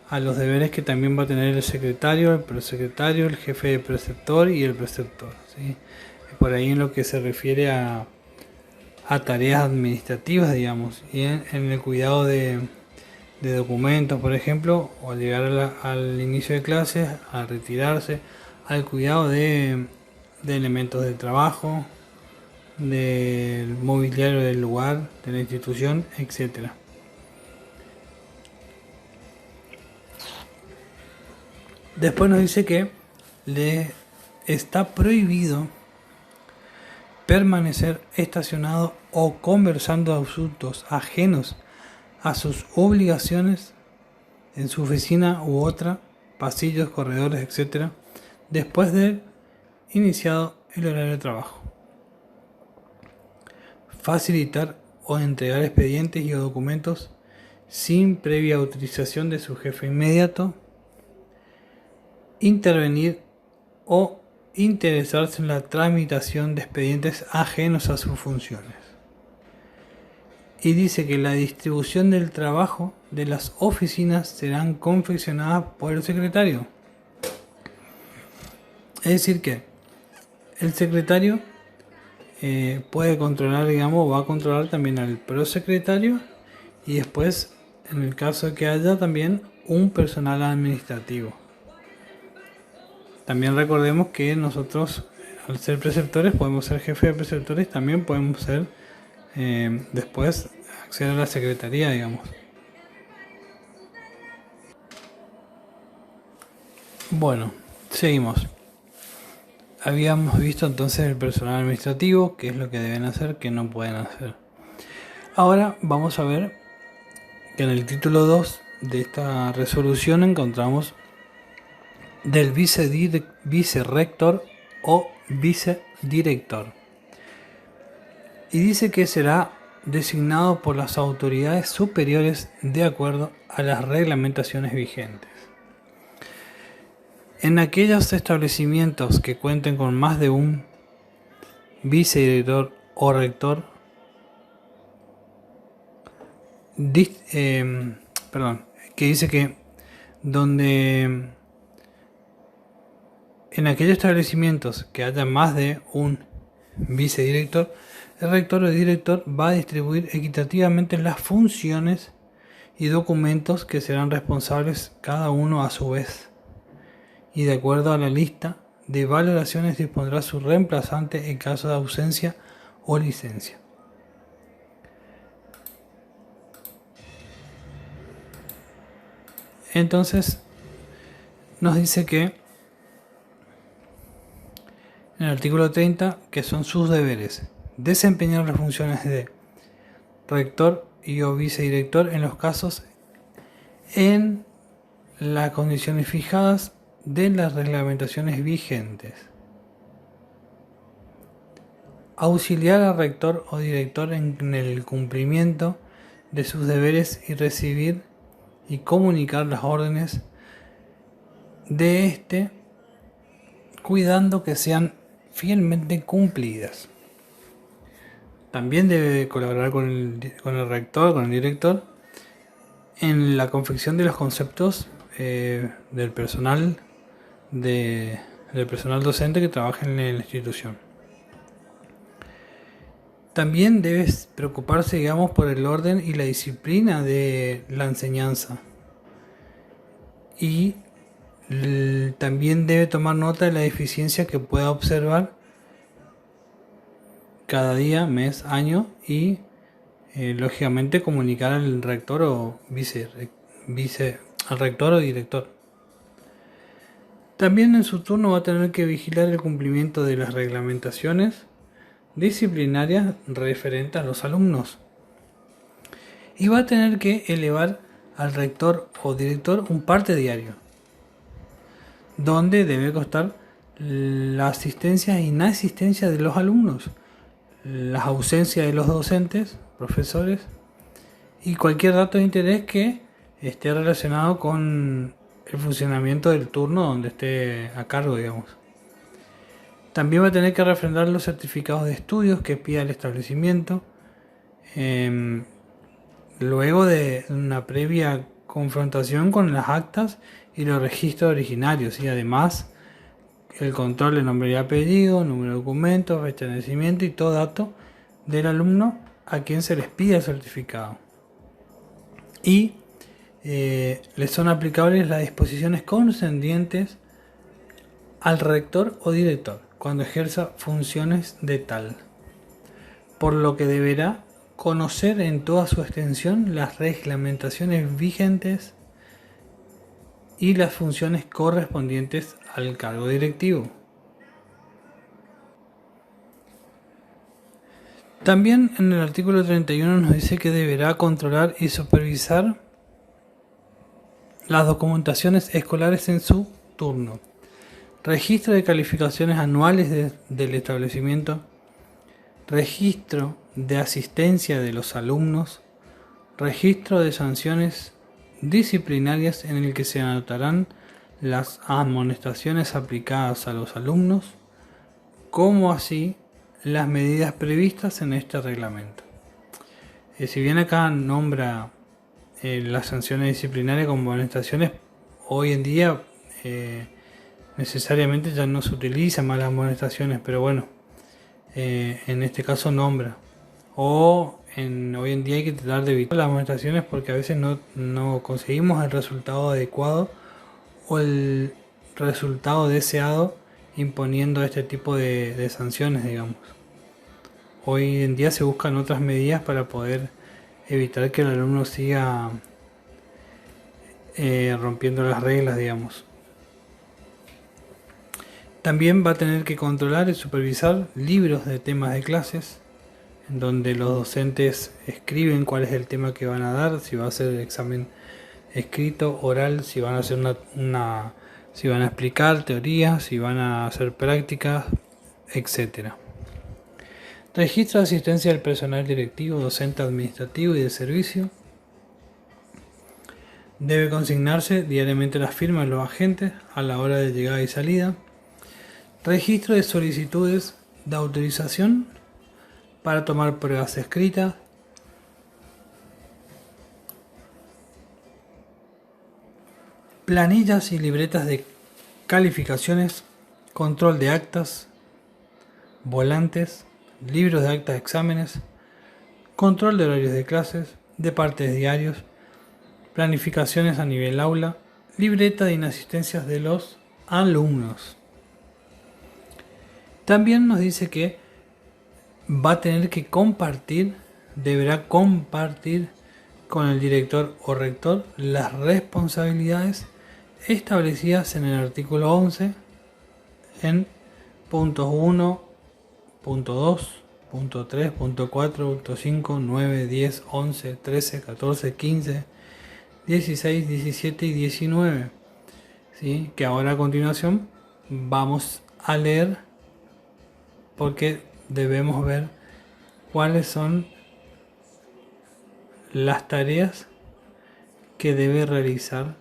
a los deberes que también va a tener el secretario, el prosecretario, el jefe de preceptor y el preceptor, ¿sí? Por ahí en lo que se refiere a tareas administrativas, digamos, y en el cuidado de documentos, por ejemplo, o al llegar al inicio de clases, al retirarse, al cuidado de elementos de trabajo, del mobiliario del lugar, de la institución, etcétera. Después nos dice que le está prohibido permanecer estacionado o conversando asuntos ajenos a sus obligaciones en su oficina u otra, pasillos, corredores, etc., después de iniciado el horario de trabajo. Facilitar o entregar expedientes y documentos sin previa autorización de su jefe inmediato. Intervenir o interesarse en la tramitación de expedientes ajenos a sus funciones. Y dice que la distribución del trabajo de las oficinas serán confeccionadas por el secretario. Es decir que el secretario puede controlar, digamos, va a controlar también al prosecretario y después, en el caso de que haya también un personal administrativo. También recordemos que nosotros, al ser preceptores, podemos ser jefes de preceptores, también podemos ser, después, acceder a la secretaría, digamos. Bueno, seguimos. Habíamos visto entonces el personal administrativo, qué es lo que deben hacer, qué no pueden hacer. Ahora vamos a ver que en el título 2 de esta resolución encontramos del vicerrector o vicedirector. Y dice que será designado por las autoridades superiores de acuerdo a las reglamentaciones vigentes. En aquellos establecimientos que cuenten con más de un vicedirector o rector, que dice que donde en aquellos establecimientos que haya más de un vicedirector, el rector o director va a distribuir equitativamente las funciones y documentos que serán responsables cada uno a su vez, y de acuerdo a la lista de valoraciones dispondrá su reemplazante en caso de ausencia o licencia. Entonces nos dice que en el artículo 30 que son sus deberes: desempeñar las funciones de rector y o vicedirector en los casos en las condiciones fijadas de las reglamentaciones vigentes. Auxiliar al rector o director en el cumplimiento de sus deberes y recibir y comunicar las órdenes de este, cuidando que sean fielmente cumplidas. También debe colaborar con el rector, con el director, en la confección de los conceptos del personal del personal docente que trabaja en la institución. También debes preocuparse, digamos, por el orden y la disciplina de la enseñanza. Y también debe tomar nota de la deficiencia que pueda observar cada día, mes, año y lógicamente comunicar al rector o al rector o director. También en su turno va a tener que vigilar el cumplimiento de las reglamentaciones disciplinarias referentes a los alumnos. Y va a tener que elevar al rector o director un parte diario, donde debe constar la asistencia e inasistencia de los alumnos, las ausencias de los docentes, profesores, y cualquier dato de interés que esté relacionado con el funcionamiento del turno donde esté a cargo, digamos. También va a tener que refrendar los certificados de estudios que pida el establecimiento, luego de una previa confrontación con las actas y los registros originarios, y además el control de nombre y apellido, número de documento, fecha de nacimiento y todo dato del alumno a quien se les pide el certificado. Y les son aplicables las disposiciones concernientes al rector o director cuando ejerza funciones de tal, por lo que deberá conocer en toda su extensión las reglamentaciones vigentes y las funciones correspondientes al cargo directivo. También en el artículo 31 nos dice que deberá controlar y supervisar las documentaciones escolares en su turno, registro de calificaciones anuales del establecimiento, registro de asistencia de los alumnos, registro de sanciones disciplinarias en el que se anotarán las amonestaciones aplicadas a los alumnos, como así las medidas previstas en este reglamento. Si bien acá nombra las sanciones disciplinarias como amonestaciones, hoy en día necesariamente ya no se utilizan más las amonestaciones, pero bueno, en este caso nombra. Hoy en día hay que tratar de evitar las amonestaciones porque a veces no conseguimos el resultado adecuado o el resultado deseado imponiendo este tipo de sanciones, digamos. Hoy en día se buscan otras medidas para poder evitar que el alumno siga rompiendo las reglas, digamos. También va a tener que controlar y supervisar libros de temas de clases, en donde los docentes escriben cuál es el tema que van a dar, si va a ser el examen escrito, oral, si van a hacer si van a explicar teorías, si van a hacer prácticas, etc. Registro de asistencia del personal directivo, docente, administrativo y de servicio. Debe consignarse diariamente las firmas de los agentes a la hora de llegada y salida. Registro de solicitudes de autorización para tomar pruebas escritas. Planillas y libretas de calificaciones, control de actas, volantes, libros de actas de exámenes, control de horarios de clases, de partes diarios, planificaciones a nivel aula, libreta de inasistencias de los alumnos. También nos dice que va a tener que deberá compartir con el director o rector las responsabilidades establecidas en el artículo 11 en puntos 1, punto 2, punto 3, punto 4, punto 5, 9, 10, 11, 13, 14, 15, 16, 17 y 19. ¿Sí? Que ahora a continuación vamos a leer porque debemos ver cuáles son las tareas que debe realizar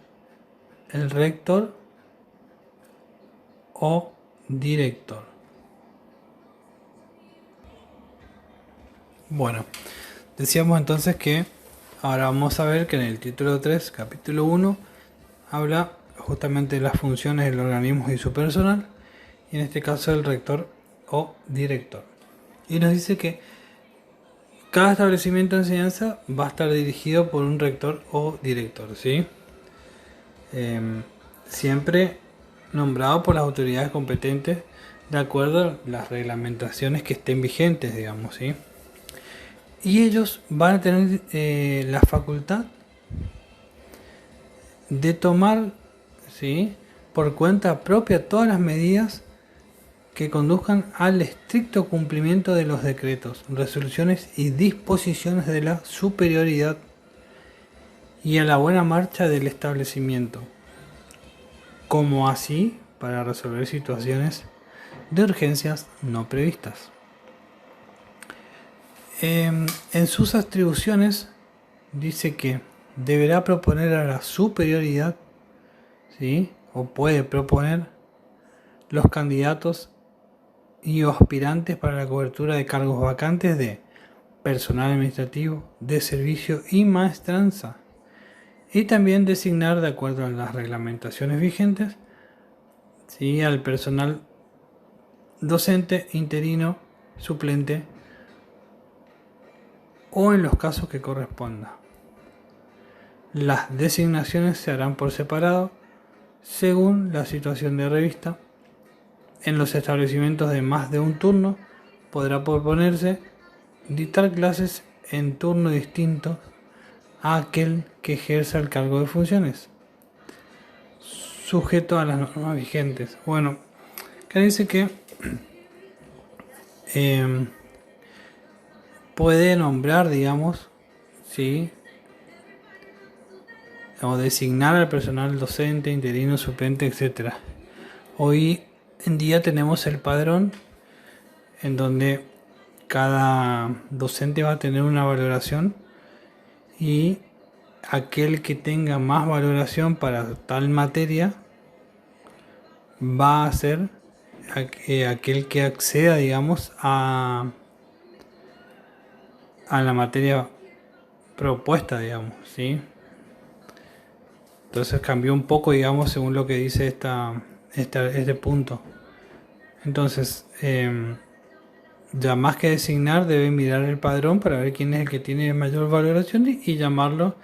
el rector o director. Bueno, decíamos entonces que ahora vamos a ver que en el título 3, capítulo 1, habla justamente de las funciones del organismo y su personal, y en este caso el rector o director. Y nos dice que cada establecimiento de enseñanza va a estar dirigido por un rector o director, ¿sí? Siempre nombrado por las autoridades competentes de acuerdo a las reglamentaciones que estén vigentes, digamos, ¿sí? Y ellos van a tener la facultad de tomar, ¿sí?, por cuenta propia todas las medidas que conduzcan al estricto cumplimiento de los decretos, resoluciones y disposiciones de la superioridad y a la buena marcha del establecimiento, como así para resolver situaciones de urgencias no previstas. En sus atribuciones dice que deberá proponer a la superioridad, ¿sí?, o puede proponer los candidatos y aspirantes para la cobertura de cargos vacantes de personal administrativo, de servicio y maestranza, y también designar, de acuerdo a las reglamentaciones vigentes, ¿sí?, al personal docente, interino, suplente o en los casos que corresponda. Las designaciones se harán por separado según la situación de revista. En los establecimientos de más de un turno podrá proponerse dictar clases en turno distinto a aquel que ejerza el cargo de funciones, sujeto a las normas vigentes. Bueno, acá dice que puede nombrar, digamos, ¿sí?, o designar al personal docente, interino, suplente, etc. Hoy en día tenemos el padrón en donde cada docente va a tener una valoración y aquel que tenga más valoración para tal materia va a ser aquel que acceda, digamos, a la materia propuesta, digamos, ¿sí? Entonces cambió un poco, digamos, según lo que dice este punto. Entonces, ya más que designar, debe mirar el padrón para ver quién es el que tiene mayor valoración y llamarlo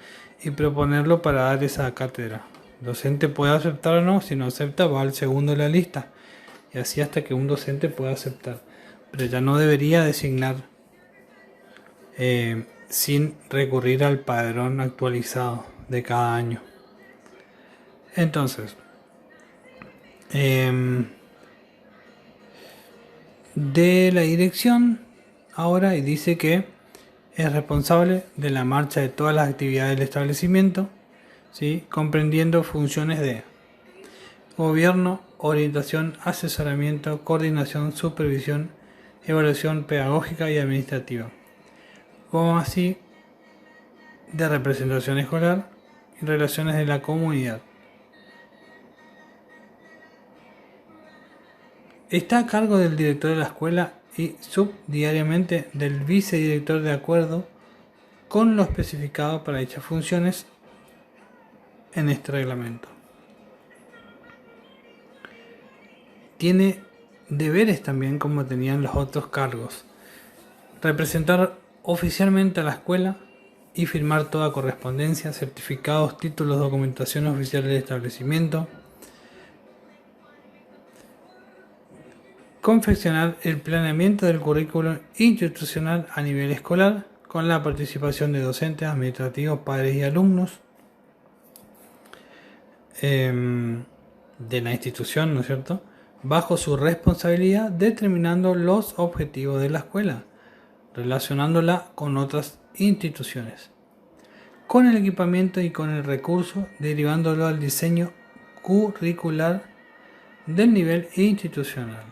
y proponerlo para dar esa cátedra. El docente puede aceptar o no, si no acepta va al segundo de la lista. Y así hasta que un docente pueda aceptar. Pero ya no debería designar sin recurrir al padrón actualizado de cada año. Entonces, de la dirección ahora, y dice que es responsable de la marcha de todas las actividades del establecimiento, ¿sí?, comprendiendo funciones de gobierno, orientación, asesoramiento, coordinación, supervisión, evaluación pedagógica y administrativa, como así de representación escolar y relaciones de la comunidad. Está a cargo del director de la escuela y subdiariamente del vicedirector, de acuerdo con lo especificado para dichas funciones en este reglamento. Tiene deberes también como tenían los otros cargos: representar oficialmente a la escuela y firmar toda correspondencia, certificados, títulos, documentación oficial del establecimiento, confeccionar el planeamiento del currículum institucional a nivel escolar con la participación de docentes, administrativos, padres y alumnos de la institución, ¿no es cierto?, bajo su responsabilidad, determinando los objetivos de la escuela, relacionándola con otras instituciones, con el equipamiento y con el recurso, derivándolo al diseño curricular del nivel institucional,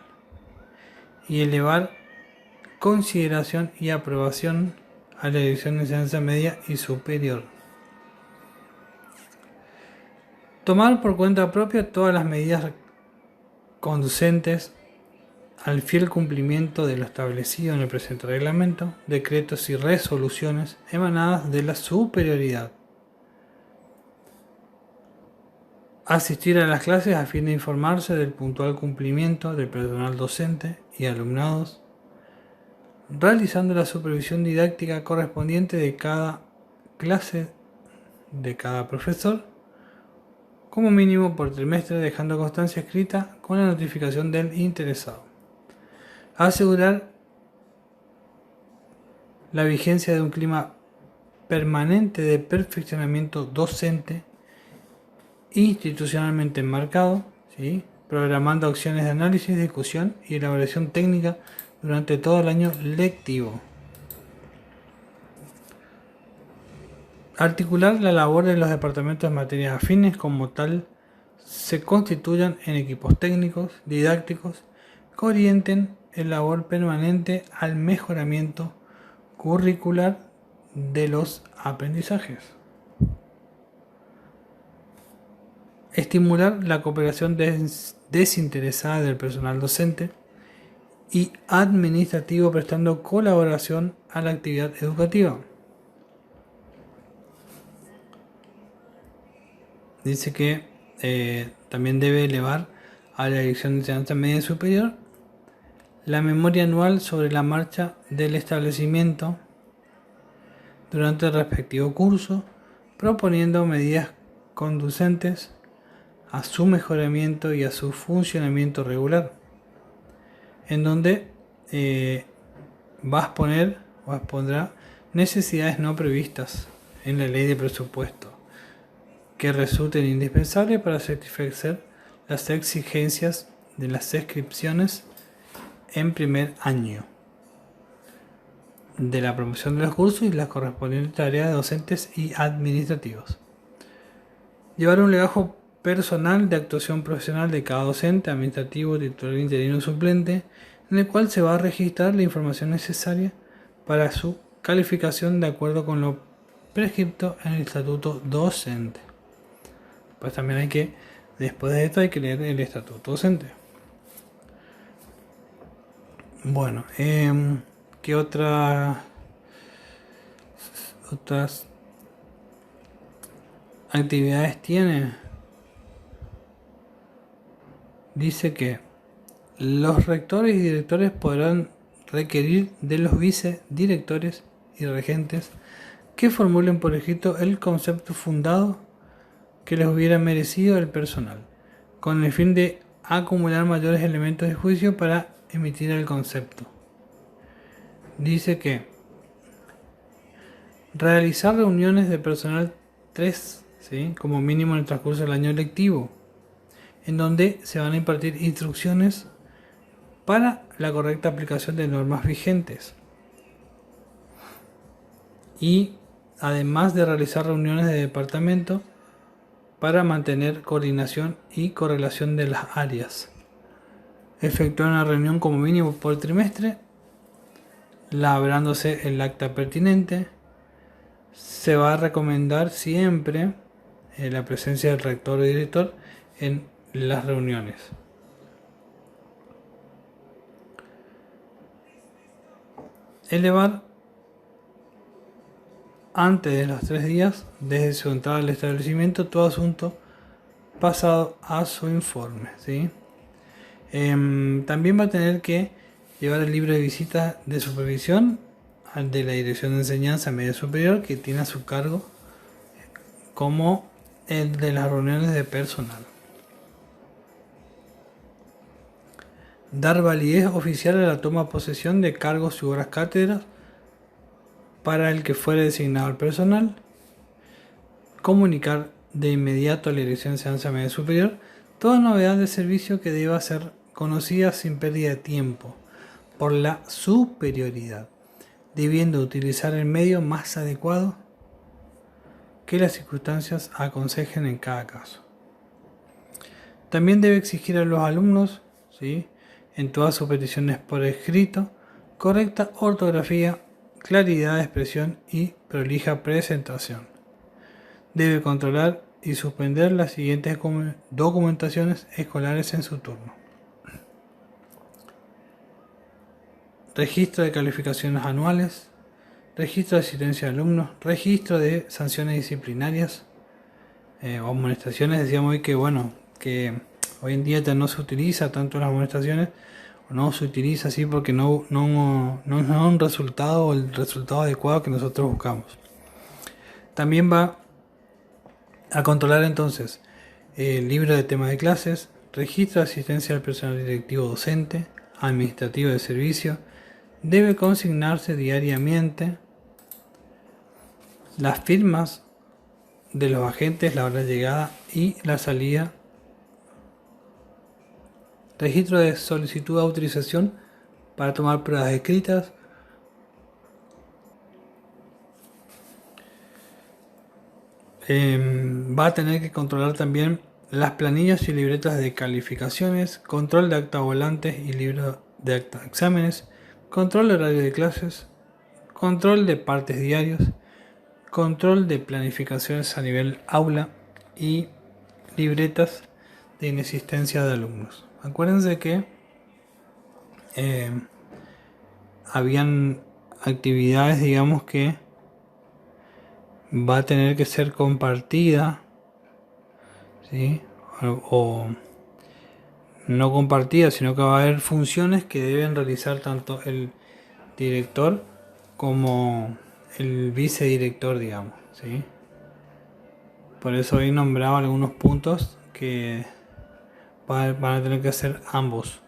y elevar consideración y aprobación a la dirección de enseñanza media y superior. Tomar por cuenta propia todas las medidas conducentes al fiel cumplimiento de lo establecido en el presente reglamento, decretos y resoluciones emanadas de la superioridad. Asistir a las clases a fin de informarse del puntual cumplimiento del personal docente y alumnados, realizando la supervisión didáctica correspondiente de cada clase de cada profesor, como mínimo por trimestre, dejando constancia escrita con la notificación del interesado. Asegurar la vigencia de un clima permanente de perfeccionamiento docente institucionalmente enmarcado, ¿sí? Programando acciones de análisis, discusión y elaboración técnica durante todo el año lectivo. Articular la labor de los departamentos en materias afines, como tal se constituyan en equipos técnicos, didácticos, que orienten el labor permanente al mejoramiento curricular de los aprendizajes. Estimular la cooperación desinteresada del personal docente y administrativo, prestando colaboración a la actividad educativa. Dice que también debe elevar a la Dirección de Enseñanza Media Superior la memoria anual sobre la marcha del establecimiento durante el respectivo curso, proponiendo medidas conducentes a su mejoramiento y a su funcionamiento regular, en donde pondrá necesidades no previstas en la ley de presupuesto que resulten indispensables para satisfacer las exigencias de las inscripciones en primer año de la promoción de los cursos y las correspondientes tareas de docentes y administrativos. Llevar un legajo personal de actuación profesional de cada docente, administrativo, titular interino o suplente, en el cual se va a registrar la información necesaria para su calificación de acuerdo con lo prescripto en el estatuto docente. Pues también hay que, después de esto, hay que leer el estatuto docente. Bueno, ¿qué otras actividades tiene? Dice que los rectores y directores podrán requerir de los vicedirectores y regentes que formulen por escrito el concepto fundado que les hubiera merecido el personal, con el fin de acumular mayores elementos de juicio para emitir el concepto. Dice que realizar reuniones de personal 3, ¿sí? Como mínimo en el transcurso del año lectivo, en donde se van a impartir instrucciones para la correcta aplicación de normas vigentes. Y además de realizar reuniones de departamento para mantener coordinación y correlación de las áreas. Efectuar una reunión como mínimo por trimestre, labrándose el acta pertinente. Se va a recomendar siempre la presencia del rector o director en las reuniones. Elevar antes de los 3 días desde su entrada al establecimiento todo asunto pasado a su informe, ¿sí? También va a tener que llevar el libro de visita de supervisión al de la Dirección de Enseñanza Media Superior, que tiene a su cargo como el de las reuniones de personal. Dar validez oficial a la toma de posesión de cargos y horas cátedras para el que fuere designado el personal. Comunicar de inmediato a la Dirección de Enseñanza Media Superior toda novedad de servicio que deba ser conocida sin pérdida de tiempo por la superioridad, debiendo utilizar el medio más adecuado que las circunstancias aconsejen en cada caso. También debe exigir a los alumnos, ¿sí?, en todas sus peticiones por escrito, correcta ortografía, claridad de expresión y prolija presentación. Debe controlar y suspender las siguientes documentaciones escolares en su turno. Registro de calificaciones anuales, registro de asistencia de alumnos, registro de sanciones disciplinarias o amonestaciones. Decíamos hoy que que hoy en día ya no se utiliza tanto las amonestaciones, o no se utiliza así porque no es un resultado o el resultado adecuado que nosotros buscamos. También va a controlar entonces el libro de temas de clases, registro de asistencia del personal directivo docente, administrativo de servicio. Debe consignarse diariamente las firmas de los agentes, la hora de llegada y la salida. Registro de solicitud de autorización para tomar pruebas escritas. Va a tener que controlar también las planillas y libretas de calificaciones, control de acta volantes y libro de acta de exámenes, control de horario de clases, control de partes diarios, control de planificaciones a nivel aula y libretas de inexistencia de alumnos. Acuérdense que habían actividades, digamos, que va a tener que ser compartida, ¿sí? O no compartida, sino que va a haber funciones que deben realizar tanto el director como el vicedirector, digamos, ¿sí? Por eso hoy nombraba algunos puntos que van a tener que hacer ambos.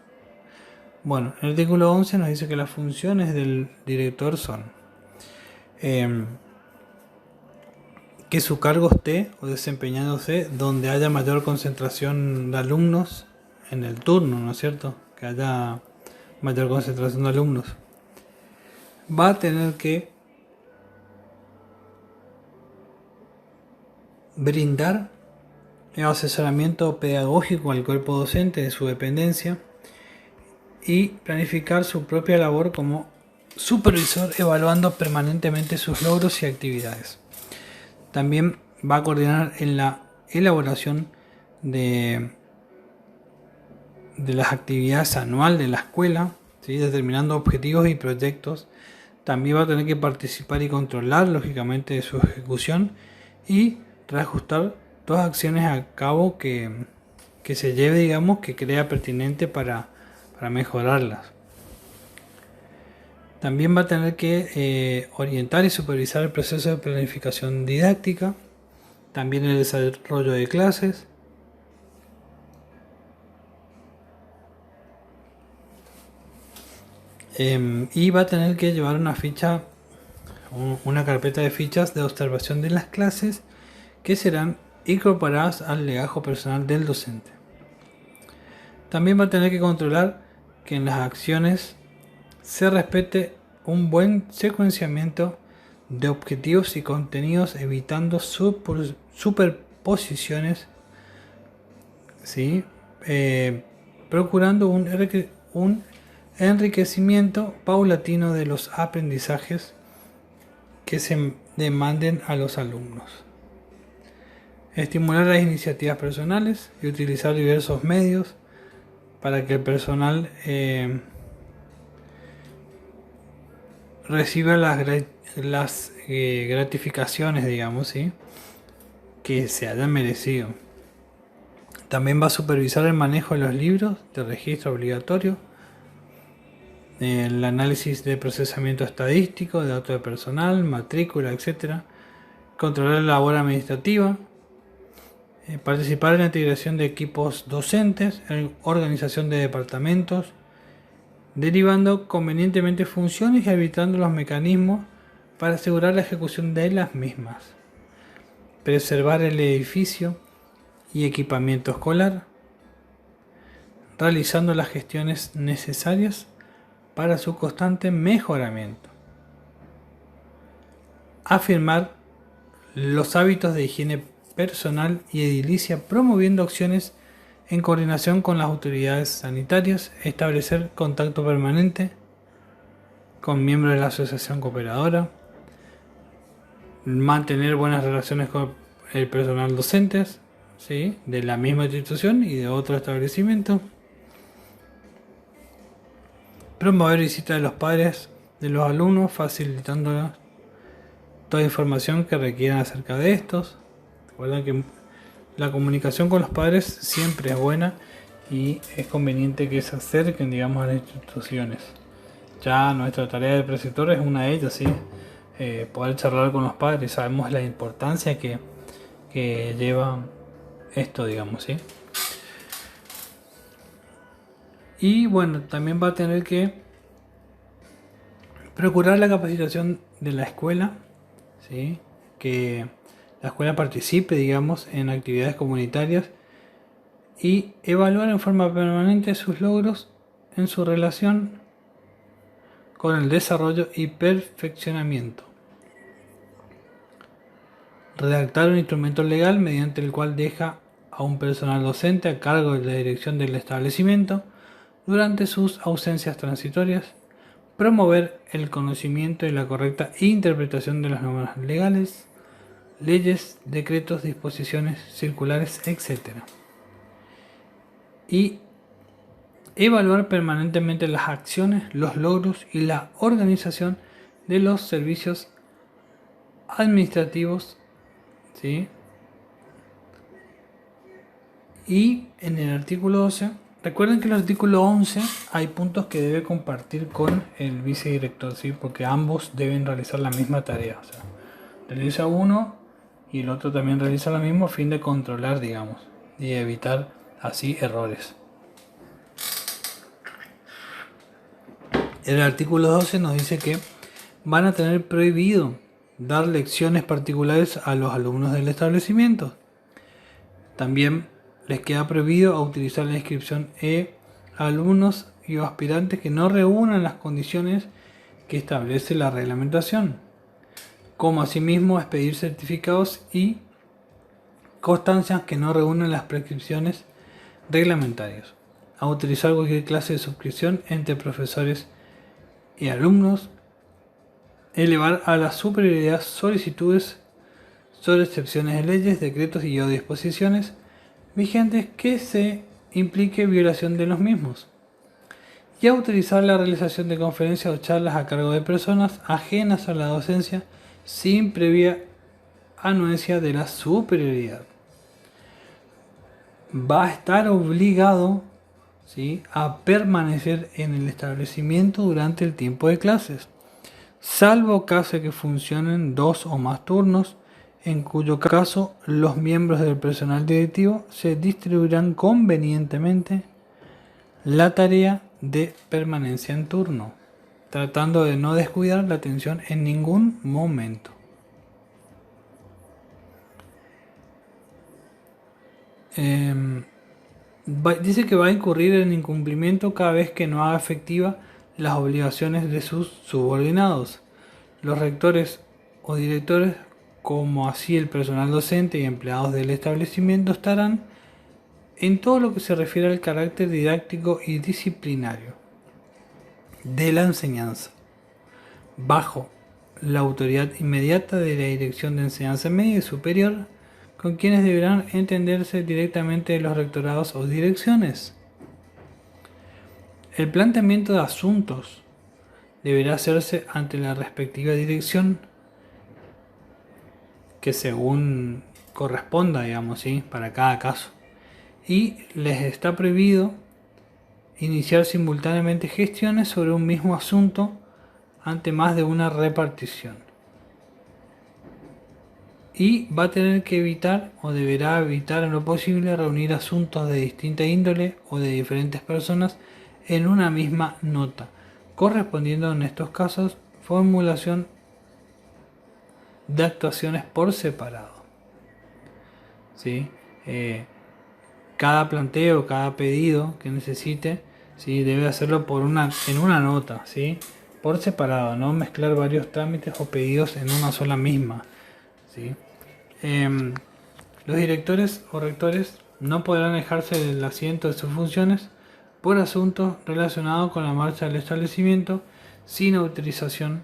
Bueno, el artículo 11 nos dice que las funciones del director son que su cargo esté o desempeñándose donde haya mayor concentración de alumnos en el turno, ¿no es cierto? Que haya mayor concentración de alumnos. Va a tener que brindar asesoramiento pedagógico al cuerpo docente de su dependencia y planificar su propia labor como supervisor, evaluando permanentemente sus logros y actividades. También va a coordinar en la elaboración de las actividades anuales de la escuela, ¿sí? Determinando objetivos y proyectos. También va a tener que participar y controlar, lógicamente, de su ejecución y reajustar todas acciones a cabo que se lleve, digamos, que crea pertinente para mejorarlas. También va a tener que orientar y supervisar el proceso de planificación didáctica, también el desarrollo de clases, y va a tener que llevar una carpeta de fichas de observación de las clases que serán incorporadas al legajo personal del docente. También va a tener que controlar que en las acciones se respete un buen secuenciamiento de objetivos y contenidos, evitando superposiciones, ¿sí? Procurando un enriquecimiento paulatino de los aprendizajes que se demanden a los alumnos. Estimular las iniciativas personales y utilizar diversos medios para que el personal reciba las gratificaciones, digamos, ¿sí? Que se hayan merecido. También va a supervisar el manejo de los libros de registro obligatorio, el análisis de procesamiento estadístico de datos de personal, matrícula, etc. Controlar la labor administrativa, participar en la integración de equipos docentes, en organización de departamentos, derivando convenientemente funciones y habilitando los mecanismos para asegurar la ejecución de las mismas. Preservar el edificio y equipamiento escolar, realizando las gestiones necesarias para su constante mejoramiento. Afirmar los hábitos de higiene personal y edilicia, promoviendo acciones en coordinación con las autoridades sanitarias, establecer contacto permanente con miembros de la asociación cooperadora, mantener buenas relaciones el personal docentes, ¿sí? De la misma institución y de otro establecimiento. Promover visitas de los padres de los alumnos, facilitando toda información que requieran acerca de estos. Recuerden que la comunicación con los padres siempre es buena y es conveniente que se acerquen, digamos, a las instituciones. Ya nuestra tarea de preceptor es una de ellas, ¿sí? Poder charlar con los padres. Sabemos la importancia que lleva esto, digamos, ¿sí? Y bueno, también va a tener que procurar la capacitación de la escuela, ¿sí? Que la escuela participe, digamos, en actividades comunitarias y evaluar en forma permanente sus logros en su relación con el desarrollo y perfeccionamiento. Redactar un instrumento legal mediante el cual deja a un personal docente a cargo de la dirección del establecimiento durante sus ausencias transitorias. Promover el conocimiento y la correcta interpretación de las normas legales, leyes, decretos, disposiciones circulares, etc. Y evaluar permanentemente las acciones, los logros y la organización de los servicios administrativos, ¿sí? Y en el artículo 12, recuerden que en el artículo 11 hay puntos que debe compartir con el vicedirector, ¿sí? Porque ambos deben realizar la misma tarea. O sea, realiza uno y el otro también realiza lo mismo a fin de controlar, digamos, y evitar así errores. El artículo 12 nos dice que van a tener prohibido dar lecciones particulares a los alumnos del establecimiento. También les queda prohibido utilizar la inscripción a alumnos y aspirantes que no reúnan las condiciones que establece la reglamentación, como asimismo expedir certificados y constancias que no reúnan las prescripciones reglamentarias, a utilizar cualquier clase de suscripción entre profesores y alumnos, elevar a la superioridad solicitudes sobre excepciones de leyes, decretos y o disposiciones vigentes que se implique violación de los mismos, y a utilizar la realización de conferencias o charlas a cargo de personas ajenas a la docencia sin previa anuencia de la superioridad. Va a estar obligado, ¿sí?, a permanecer en el establecimiento durante el tiempo de clases, salvo caso que funcionen 2 o más turnos, en cuyo caso los miembros del personal directivo se distribuirán convenientemente la tarea de permanencia en turno, tratando de no descuidar la atención en ningún momento. Dice que va a incurrir en incumplimiento cada vez que no haga efectiva las obligaciones de sus subordinados. Los rectores o directores, como así el personal docente y empleados del establecimiento, estarán en todo lo que se refiere al carácter didáctico y disciplinario de la enseñanza, bajo la autoridad inmediata de la Dirección de Enseñanza Media y Superior, con quienes deberán entenderse directamente los rectorados o direcciones. El planteamiento de asuntos deberá hacerse ante la respectiva dirección, que según corresponda, digamos, ¿sí?, para cada caso. Y les está prohibido iniciar simultáneamente gestiones sobre un mismo asunto ante más de una repartición. Y va a tener que evitar o deberá evitar en lo posible reunir asuntos de distinta índole o de diferentes personas en una misma nota, correspondiendo en estos casos formulación de actuaciones por separado. ¿Sí? Cada planteo, cada pedido que necesite, ¿sí?, debe hacerlo en una nota, ¿sí?, por separado, no mezclar varios trámites o pedidos en una sola misma, ¿sí? Los directores o rectores no podrán alejarse del asiento de sus funciones por asuntos relacionados con la marcha del establecimiento sin autorización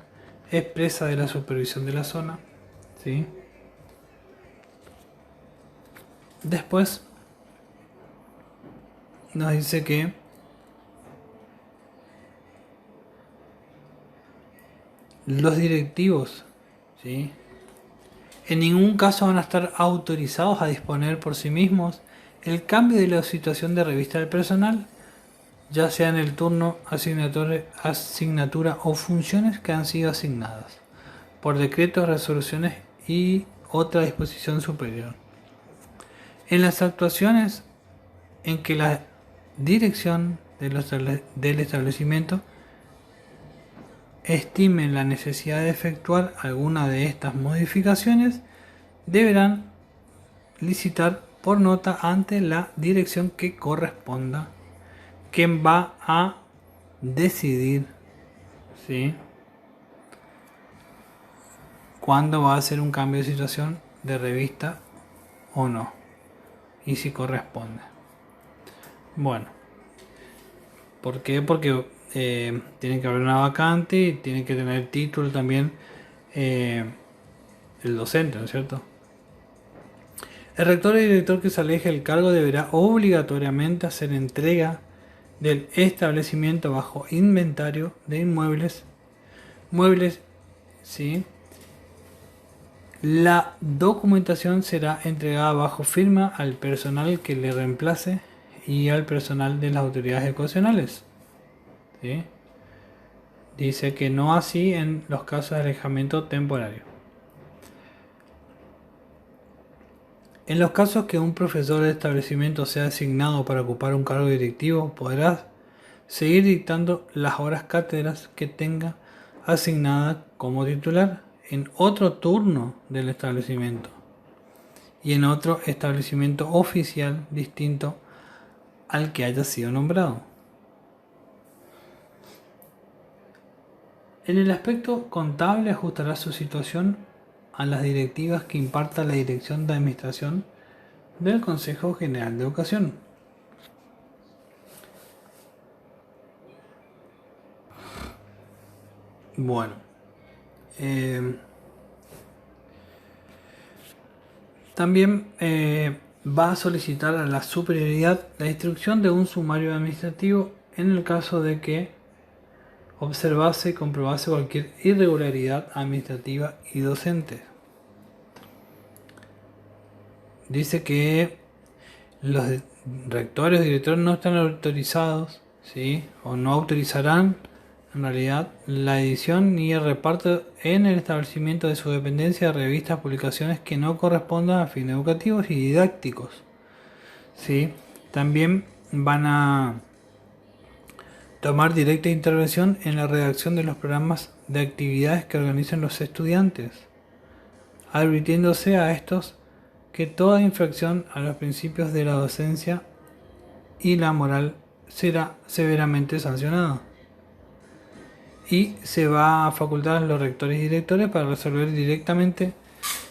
expresa de la supervisión de la zona, ¿sí? Después nos dice que los directivos, ¿sí?, en ningún caso van a estar autorizados a disponer por sí mismos el cambio de la situación de revista del personal, ya sea en el turno, asignatura o funciones que han sido asignadas por decretos, resoluciones y otra disposición superior. En las actuaciones en que la dirección del establecimiento estimen la necesidad de efectuar alguna de estas modificaciones, deberán licitar por nota ante la dirección que corresponda, quien va a decidir, ¿sí?, cuándo va a hacer un cambio de situación de revista o no, y si corresponde. Bueno, ¿por qué? Porque tiene que haber una vacante y tiene que tener título también el docente, ¿no es cierto? El rector y director que se aleje del cargo deberá obligatoriamente hacer entrega del establecimiento bajo inventario de inmuebles, ¿sí? La documentación será entregada bajo firma al personal que le reemplace y al personal de las autoridades educacionales, ¿sí? Dice que no así en los casos de alejamiento temporario. En los casos que un profesor de establecimiento sea asignado para ocupar un cargo directivo, podrá seguir dictando las horas cátedras que tenga asignadas como titular en otro turno del establecimiento y en otro establecimiento oficial distinto al que haya sido nombrado. En el aspecto contable ajustará su situación a las directivas que imparta la Dirección de Administración del Consejo General de Educación. Bueno, también va a solicitar a la superioridad la instrucción de un sumario administrativo en el caso de que observase y comprobase cualquier irregularidad administrativa y docente. Dice que los rectores o directores no están autorizados, ¿sí?, o no autorizarán en realidad la edición ni el reparto en el establecimiento de su dependencia de revistas, publicaciones que no correspondan a fines educativos y didácticos, ¿sí? También van a tomar directa intervención en la redacción de los programas de actividades que organizan los estudiantes, advirtiéndose a estos que toda infracción a los principios de la docencia y la moral será severamente sancionada. Y se va a facultar a los rectores y directores para resolver directamente,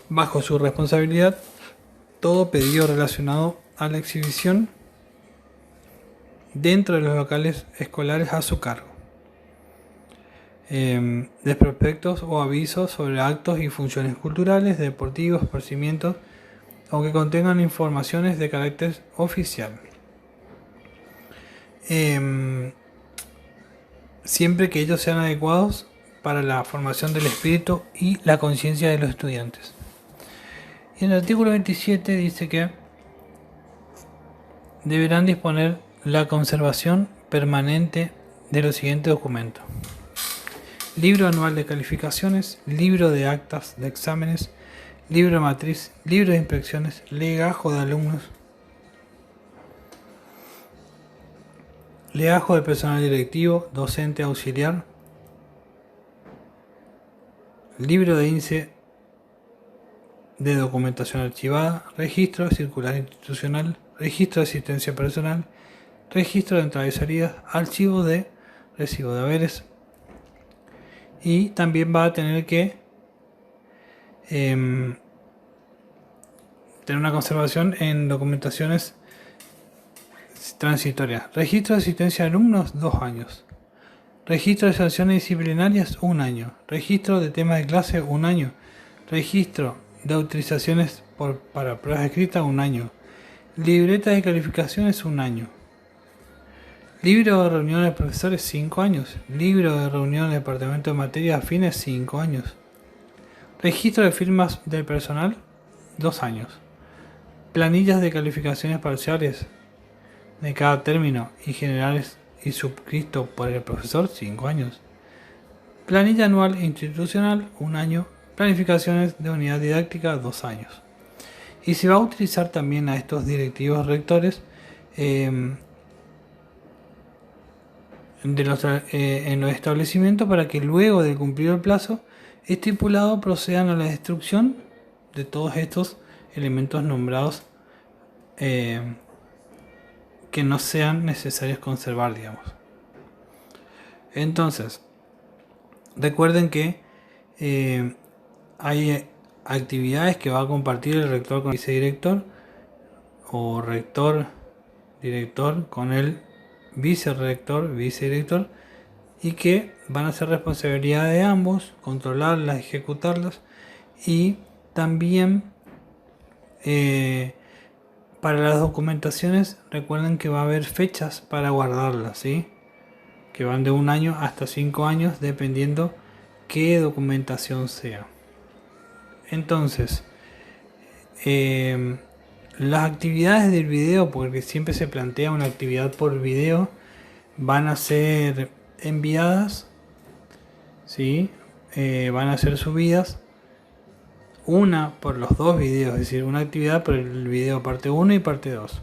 bajo su responsabilidad, todo pedido relacionado a la exhibición dentro de los locales escolares a su cargo, de prospectos o avisos sobre actos y funciones culturales, deportivos, esparcimientos o que contengan informaciones de carácter oficial, siempre que ellos sean adecuados para la formación del espíritu y la conciencia de los estudiantes. Y en el artículo 27 dice que deberán disponer la conservación permanente de los siguientes documentos: libro anual de calificaciones, libro de actas de exámenes, libro de matriz, libro de inspecciones, legajo de alumnos, legajo de personal directivo, docente auxiliar, libro de índice de documentación archivada, registro circular institucional, registro de asistencia personal, registro de entradas y salidas, archivo de recibo de haberes, y también va a tener que tener una conservación en documentaciones transitorias. Registro de asistencia de alumnos, 2 años. Registro de sanciones disciplinarias, 1 año. Registro de temas de clase, 1 año. Registro de autorizaciones para pruebas escritas, 1 año. Libreta de calificaciones 1 año. Libro de reuniones de profesores 5 años. Libro de reunión del departamento de materias afines 5 años. Registro de firmas del personal 2 años. Planillas de calificaciones parciales de cada término y generales y suscrito por el profesor 5 años. Planilla anual institucional 1 año. Planificaciones de unidad didáctica 2 años. Y se va a utilizar también a estos directivos rectores en los establecimientos para que luego de cumplir el plazo estipulado procedan a la destrucción de todos estos elementos nombrados que no sean necesarios conservar, digamos. Entonces, recuerden que hay actividades que va a compartir el rector con el vicedirector o rector, director con el vicerrector, vicedirector, y que van a ser responsabilidad de ambos controlarlas, ejecutarlas, y también para las documentaciones recuerden que va a haber fechas para guardarlas, ¿sí? Que van de 1 año hasta 5 años dependiendo qué documentación sea. Entonces, las actividades del video, porque siempre se plantea una actividad por video, van a ser enviadas, ¿sí? Van a ser subidas, una por los 2 videos, es decir, una actividad por el video parte 1 y parte 2.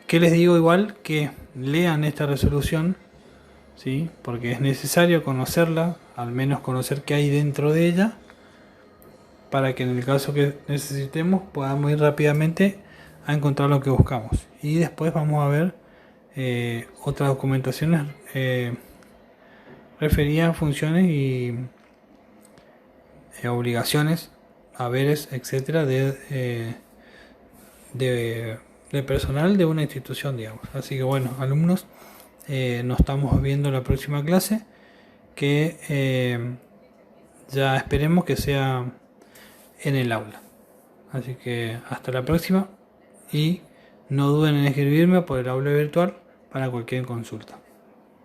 ¿Qué les digo? Igual que lean esta resolución, ¿sí? Porque es necesario conocerla, al menos conocer qué hay dentro de ella, para que en el caso que necesitemos podamos ir rápidamente a encontrar lo que buscamos. Y después vamos a ver otras documentaciones referidas a funciones y obligaciones, haberes, etcétera, de personal de una institución, digamos. Así que bueno, alumnos, nos estamos viendo en la próxima clase, que ya esperemos que sea en el aula. Así que hasta la próxima y no duden en escribirme por el aula virtual para cualquier consulta.